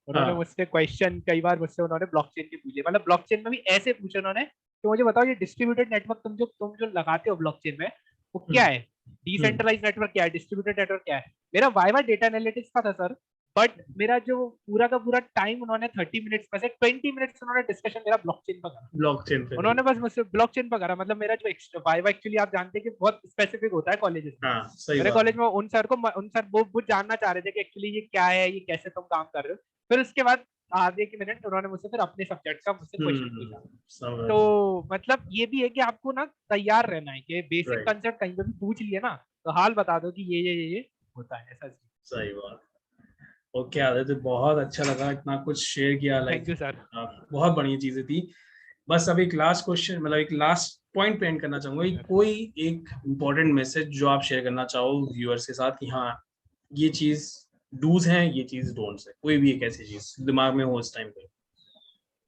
उन्होंने हाँ। मुझसे क्वेश्चन कई बार मुझसे उन्होंने ब्लॉकचेन के पूछे, मतलब ब्लॉकचेन में भी ऐसे पूछे उन्होंने कि मुझे बताओ ये डिस्ट्रीब्यूटेड नेटवर्क तुम जो लगाते हो ब्लॉकचेन में वो क्या हम्म। है, हम्म। डिसेंट्रलाइज नेटवर्क क्या है, डिस्ट्रीब्यूटेड नेटवर्क क्या है। मेरा वाइवा डेटा एनालिटिक्स का था सर, बट मेरा जो पूरा का पूरा टाइम उन्होंने 30 मिनट्स में से 20 मिनट्स उन्होंने डिस्कशन मेरा ब्लॉकचेन पर करा। ब्लॉकचेन पे उन्होंने बस मुझसे ब्लॉकचेन पर करा। मतलब मेरा जो वाइवा एक्चुअली आप जानते हैं कि बहुत स्पेसिफिक होता है कॉलेजेस में। हाँ सही मेरे बात कॉलेज में उन सर वो जानना चाह रहे थे कि एक्चुअली ये क्या है, ये कैसे तुम काम कर रहे हो। फिर उसके बाद आधे के मिनट उन्होंने मुझसे फिर अपने सब्जेक्ट का मुझसे क्वेश्चन पूछा। समझ तो मतलब ये भी है कि आपको ना तैयार रहना है कि बेसिक राइट कंसेप्ट कहीं पे भी पूछ लिए ना तो हाल बता दो कि ये होता है ऐसा। सही बात। ओके आदित्य, बहुत अच्छा लगा, इतना कुछ शेयर किया, लाइक थैंक यू सर। बहुत बढ़िया चीजें थी। बस अब एक लास्ट क्वेश्चन, मतलब एक लास्ट पॉइंट पे एंड करना चाहूंगा कि कोई एक इम्पोर्टेंट मैसेज जो आप शेयर करना चाहो व्यूअर्स के साथ कि हाँ ये चीज डूज हैं, ये चीज डोंट्स है, कोई भी एक ऐसी चीज दिमाग में हो इस टाइम पे।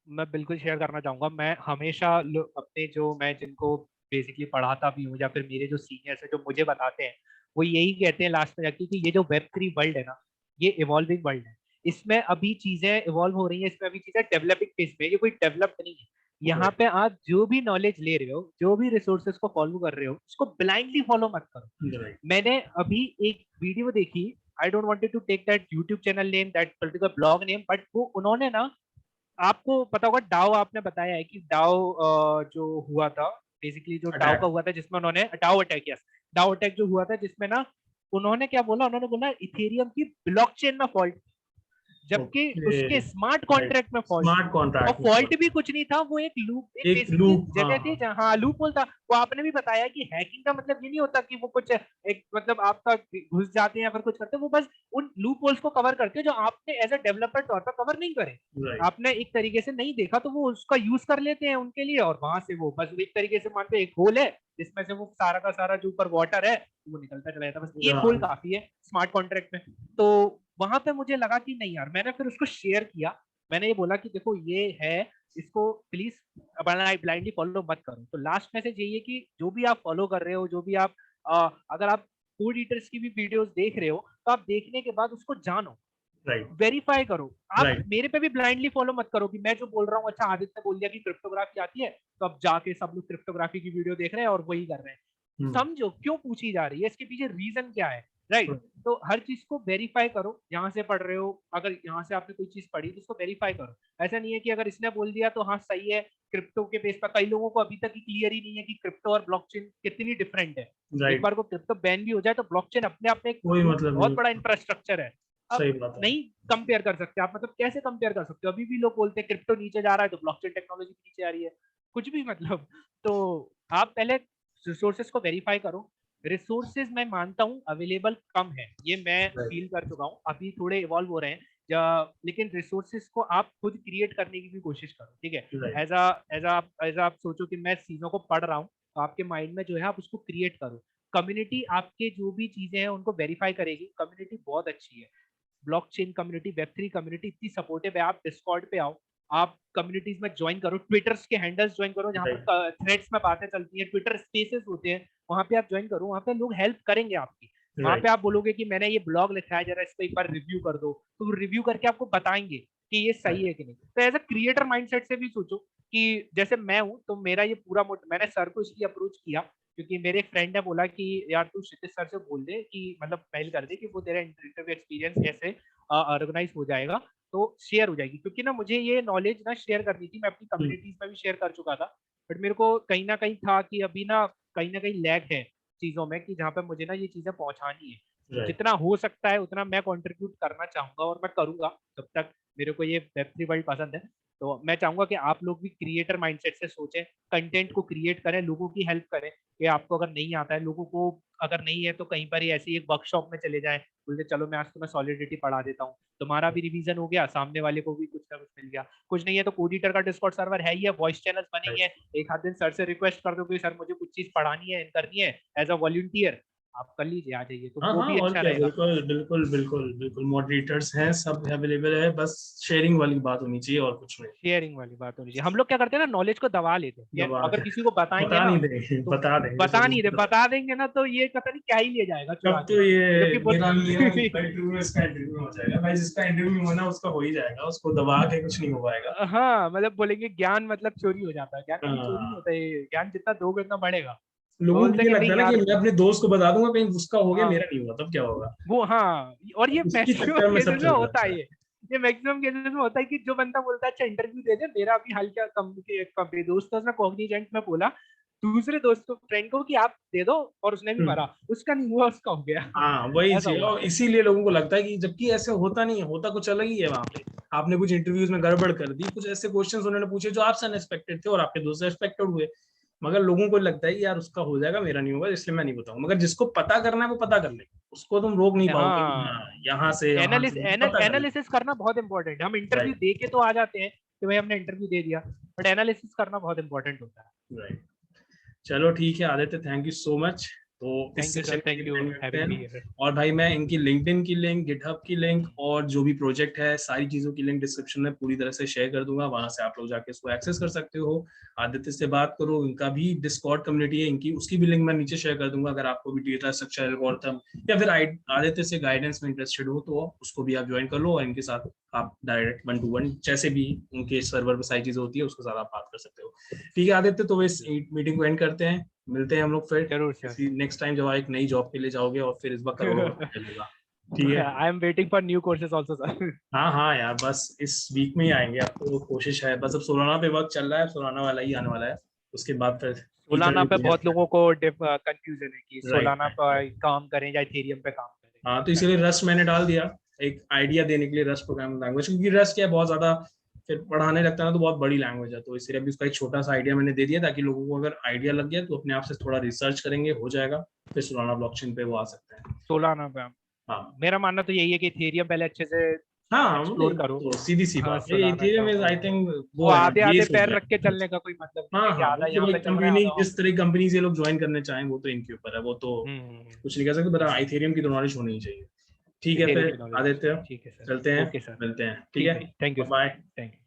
मैं बिल्कुल शेयर करना चाहूंगा। मैं हमेशा अपने जो मैं जिनको बेसिकली पढ़ाता भी हूँ या फिर मेरे जो सीनियर्स है जो मुझे बताते हैं वो यही कहते हैं लास्ट में जाके कि ये जो वेब3 वर्ल्ड है ना ये इवॉल्विंग वर्ल्ड है। इसमें अभी चीजें इवॉल्व हो रही हैं, इसमें अभी चीजें डेवलपिंग फेज में, ये कोई डेवलप्ड नहीं है। यहाँ पे आप जो भी नॉलेज ले रहे हो, जो भी रिसोर्सेज को फॉलो कर रहे हो, उसको ब्लाइंडली फॉलो मत करो। राइट मैंने अभी एक वीडियो देखी, I don't wanted to take that YouTube channel name, that particular blog name, but वो उन्होंने ना, आपको पता होगा डाओ, आपने बताया है कि डाओ जो हुआ था, बेसिकली जो डाओ अटैक। का हुआ था जिसमें उन्होंने डाओ अटैक किया, डाओ अटैक जो हुआ था जिसमें ना उन्होंने क्या बोला, उन्होंने बोला इथेरियम की ब्लॉकचेन में फॉल्ट, जबकि ओके उसके स्मार्ट राइट, कॉन्ट्रैक्ट में फॉल्ट स्मार्ट था। और कॉन्ट्रैक्ट में फॉल्ट फॉल्ट, भी कुछ नहीं था, वो एक लूप, एक एक बेसिकली लूप, हाँ जगह थी हाँ जहाँ लूप होल था। वो आपने भी बताया कि हैकिंग का मतलब ये नहीं होता कि वो कुछ एक मतलब आपका घुस जाते हैं या फिर कुछ करते हैं, वो बस उन लूप होल्स को कवर करते हैं जो आपने एज अ डेवलपर तौर पर कवर नहीं करे, राइट आपने एक तरीके से नहीं देखा, तो वो उसका यूज कर लेते हैं उनके लिए। और वहां से वो बस एक तरीके से मानते एक होल है जिसमें से वो सारा का सारा जो ऊपर वाटर है वो निकलता चला जाता है, बस एक होल काफी है स्मार्ट कॉन्ट्रैक्ट में। तो वहां पे मुझे लगा कि नहीं यार, मैंने फिर उसको शेयर किया। मैंने ये बोला कि देखो ये है, इसको प्लीज ब्लाइंडली फॉलो मत करो। तो लास्ट मैसेज यही है कि जो भी आप फॉलो कर रहे हो, जो भी आप अगर आप कोड ईटर्स की भी वीडियोस देख रहे हो तो आप देखने के बाद उसको जानो, राइट वेरीफाई करो। आप राइट मेरे पे भी ब्लाइंडली फॉलो मत करो कि मैं जो बोल रहा हूँ, अच्छा आदित्य ने बोल दिया कि क्रिप्टोग्राफी आती है तो अब जाके सब लोग क्रिप्टोग्राफी की वीडियो देख रहे हैं और वही कर रहे हैं। समझो क्यों पूछी जा रही है, इसके पीछे रीजन क्या है, राइट। तो हर चीज को वेरीफाई करो, यहाँ से पढ़ रहे हो, अगर यहाँ से आपने कोई चीज पढ़ी तो उसको वेरीफाई करो। ऐसा नहीं है कि अगर इसने बोल दिया तो हाँ सही है। क्रिप्टो के बेस पर कई लोगों को अभी तक क्लियर ही नहीं है कि क्रिप्टो और ब्लॉकचेन कितनी डिफरेंट है। एक राइट, बार को क्रिप्टो बैन भी हो जाए तो ब्लॉकचेन अपने आप में एक कोई मतलब बहुत नहीं, बड़ा इंफ्रास्ट्रक्चर है। अब सही बात है। नहीं कंपेयर कर सकते आप, मतलब कैसे कंपेयर कर सकते हो, अभी भी लोग बोलते हैं क्रिप्टो नीचे जा रहा है तो ब्लॉकचेन टेक्नोलॉजी नीचे आ रही है, कुछ भी मतलब। तो आप पहले रिसोर्सेज को वेरीफाई करो। रिसोर्सेज मैं मानता हूँ अवेलेबल कम है, ये मैं राइट फील कर चुका हूँ, अभी थोड़े इवॉल्व हो रहे हैं लेकिन रिसोर्सेज को आप खुद क्रिएट करने की भी कोशिश करो, ठीक है। राइट एज आप सोचो कि मैं चीजों को पढ़ रहा हूँ, तो आपके माइंड में जो है आप उसको क्रिएट करो। कम्युनिटी आपके जो भी चीजें हैं उनको वेरीफाई करेगी, कम्युनिटी बहुत अच्छी है। ब्लॉकचेन कम्युनिटी, वेब3 कम्युनिटी इतनी सपोर्टिव है। आप डिस्कॉर्ड पे आओ, आप कम्युनिटीज में ज्वाइन करो, ट्विटर्स के हैंडल्स ज्वाइन करो जहाँ राइट पर थ्रेड्स में बातें चलती हैं, ट्विटर स्पेसेस होते हैं, वहां पे आप ज्वाइन करो, वहां पे लोग हेल्प करेंगे आपकी। वहां पे राइट आप बोलोगे कि मैंने ये ब्लॉग लिखा है, जरा इस पर एक बार रिव्यू कर दो, तो रिव्यू करके आपको बताएंगे कि ये सही है कि नहीं। तो एज अ क्रिएटर माइंडसेट से भी सोचो कि जैसे मैं हूँ तो मेरा ये पूरा मैंने सर को इसलिए अप्रोच किया क्योंकि मेरे एक फ्रेंड ने बोला कि यार तू क्षितिज सर से बोल दे कि मतलब मेल कर दे कि वो तेरा इंटरव्यू एक्सपीरियंस कैसे ऑर्गेनाइज हो जाएगा, तो शेयर हो जाएगी। क्योंकि ना मुझे ये नॉलेज ना शेयर करनी थी, मैं अपनी कम्युनिटीज में भी शेयर कर चुका था, बट मेरे को कहीं ना कहीं था कि अभी ना कहीं लैग है चीजों में कि जहाँ पे मुझे ना ये चीजें पहुंचानी है। तो राइट जितना हो सकता है उतना मैं कंट्रीब्यूट करना चाहूंगा और मैं करूंगा जब तक मेरे को ये वेब3 वर्ल्ड पसंद है। तो मैं चाहूंगा कि आप लोग भी क्रिएटर माइंडसेट से सोचें, कंटेंट को क्रिएट करें, लोगों की हेल्प करें। कि आपको अगर नहीं आता है, लोगों को अगर नहीं है तो कहीं पर ही ऐसी एक वर्कशॉप में चले जाएं, बोलते चलो मैं आज तुम्हें सॉलिडिटी पढ़ा देता हूँ, तुम्हारा भी रिवीजन हो गया, सामने वाले को भी कुछ ना कुछ मिल गया। कुछ नहीं है तो कोडिटर का डिस्कॉर्ड सर्वर है ही है, वॉइस चैनल्स बनेंगे, राइट। एक आध दिन सर से रिक्वेस्ट कर दो कि सर मुझे कुछ चीज पढ़ानी है, करनी है एज अ वॉलंटियर, आप कर लीजिए, आ जाइए, तो हाँ वो हाँ, भी और अच्छा क्या, रहेगा। बिल्कुल बिल्कुल बिल्कुल बिल्कुल, मॉडरेटर्स हैं, सब अवेलेबल है, बस शेयरिंग वाली बात होनी चाहिए और कुछ नहीं। शेयरिंग वाली बात होनी चाहिए। हम लोग क्या करते हैं ना, नॉलेज को दबा लेते हैं कि दबा अगर दे, किसी को बताएंगे बता ना नहीं देंगे, तो बता देंगे बता सब नहीं दे, लोग। बता देंगे ना तो ये पता नहीं क्या ही ले जाएगा चुरा तब के, तो ये जबकि मेरा नहीं है, बहुत इंटरव्यू में इसका इंटरव्यू हो जाएगा भाई, जिसका इंटरव्यू होना उसका हो ही जाएगा, उसको दबा के कुछ नहीं हो पाएगा। हाँ मतलब बोलेंगे ज्ञान मतलब चोरी हो जाता है, ज्ञान कभी चोरी नहीं हाँ होता है, ज्ञान जितना दोगे उतना बढ़ेगा। लोगों को बोलते ये कि लगता नहीं है ना कि यार। मैं अपने दोस्त को बता दूंगा, कहीं उसका हो गया हाँ मेरा नहीं हुआ तब क्या होगा। वो, हाँ, और ये उसके मैक्सिमम चक्कर में सब केसेस में चल होता जाता है, है। ये मैक्सिमम केसेस में होता है कि जो बंदा बोलता है अच्छा इंटरव्यू दे दे, मेरा अभी हाल क्या कंपनी दोस्त है उसने कॉग्निजेंट में बोला दूसरे दोस्त को, फ्रेंड को, कि आप दे दो, और उसने भी भरा, उसका नहीं हुआ, उसका हो गया। हाँ वही ऐसा चीज, हुआ। और इसीलिए लोगों को लगता है कि, जबकि ऐसे होता नहीं है, होता कुछ अलग ही है वहां पे। आपने कुछ इंटरव्यूज में गड़बड़ कर दी, कुछ ऐसे क्वेश्चंस उन्होंने पूछे जो आपसे अनएक्सपेक्टेड थे और आपके दोस्त एक्सपेक्टेड हुए, मगर लोगों को लगता है कि यार उसका हो जाएगा मेरा नहीं होगा, इसलिए मैं नहीं बताऊंगा। मगर जिसको पता करना है वो पता कर लेगा, उसको तुम रोक नहीं पाओगे कि हाँ, हाँ, यहाँ से वहां से पता कर लेगा। एनालिसिस करना बहुत इंपॉर्टेंट है। हम इंटरव्यू राइट। दे के तो आ जाते हैं कि भाई हमने इंटरव्यू दे दिया, बट एनालिसिस करना बहुत इंपॉर्टेंट होता है। राइट। चलो ठीक है Aditya, thank you so much. तो इस थैंक यू सेशन सर, के थैंक लिए यू एंड करते हैविंग मी हैं। हियर। और भाई मैं इनकी लिंक्डइन की लिंक, गिटहब की लिंक और जो भी प्रोजेक्ट है सारी चीजों की लिंक डिस्क्रिप्शन में पूरी तरह से शेयर कर दूंगा, वहां से आप लोग जाके इसको एक्सेस कर सकते हो। आदित्य से बात करो, इनका भी डिस्कॉर्ड कम्युनिटी है इनकी, उसकी भी लिंक मैं नीचे शेयर कर दूंगा, अगर आपको भी डेटा स्ट्रक्चर एल्गोरिथम या फिर आदित्य से गाइडेंस में इंटरेस्टेड हो तो उसको भी आप ज्वाइन कर लो, और इनके साथ आप डायरेक्ट 1-to-1 जैसे भी उनके सर्वर पर सारी चीजें होती है उसके साथ आप बात कर सकते हो। ठीक है आदित्य, तो इस मीटिंग को एंड करते हैं, मिलते हैं हम लोग फिर जरूर सर। किसी नेक्स्ट टाइम जब आप एक नई जॉब के लिए जाओगे और फिर इस बार करोड़ों का मिलेगा। ठीक है। I am waiting for new courses also sir. हाँ हाँ यार, बस इस वीक में ही आएंगे, आपको कोशिश है, बस अब सोलाना पे वर्क चल रहा है, सोलाना वाला ही आने वाला है, उसके बाद फिर फ्यूचर सोलाना में पे बिजनेस। बहुत लोगों को कंफ्यूजन है कि राइट सोलाना राइट। पर काम करें या इथेरियम पे काम करें। हाँ तो इसीलिए रस्ट मैंने डाल दिया, एक आइडिया देने के लिए, रस्ट प्रोग्रामिंग लैंग्वेज, क्योंकि रस्ट क्या है बहुत ज्यादा फिर पढ़ाने लगता है ना तो बहुत बड़ी लैंग्वेज है, तो इसलिए अभी उसका एक छोटा सा आइडिया मैंने दे दिया ताकि लोगों को अगर आइडिया लग गया तो अपने आप से थोड़ा रिसर्च करेंगे, हो जाएगा, फिर सोलाना ब्लॉकचेन पे वो आ सकते हैं। सोलाना पे हाँ मेरा मानना तो यही है कि इथेरियम पहले अच्छे से हाँ, वो एक्सप्लोर करो। तो सीधी सी हाँ बात है, सोलाना इथेरियम जाओ, इज आई थिंक वो वो है आधे आधे बेस हो पैर गया। रख के चलने का कोई मतलब नहीं हाँ है कि हाँ, आधा वो तो यहाँ भाई पे चल रहा है कंपनी, आधा वहाँ जिस तरह की कंपनी से लोग ज्वाइन करने चाहें वो तो इनके ऊपर है, वो तो पे। कुछ नहीं कह सकते, बट इथेरियम की तो नॉलेज होनी चाहिए। ठीक है इथेरियम फिर की नॉलेज। आदित्य, ठीक है सर। चलते हैं, ओके सर। मिलते हैं, ठीक ठीक है, भाई, thank you bye sir. Bye. Thank you.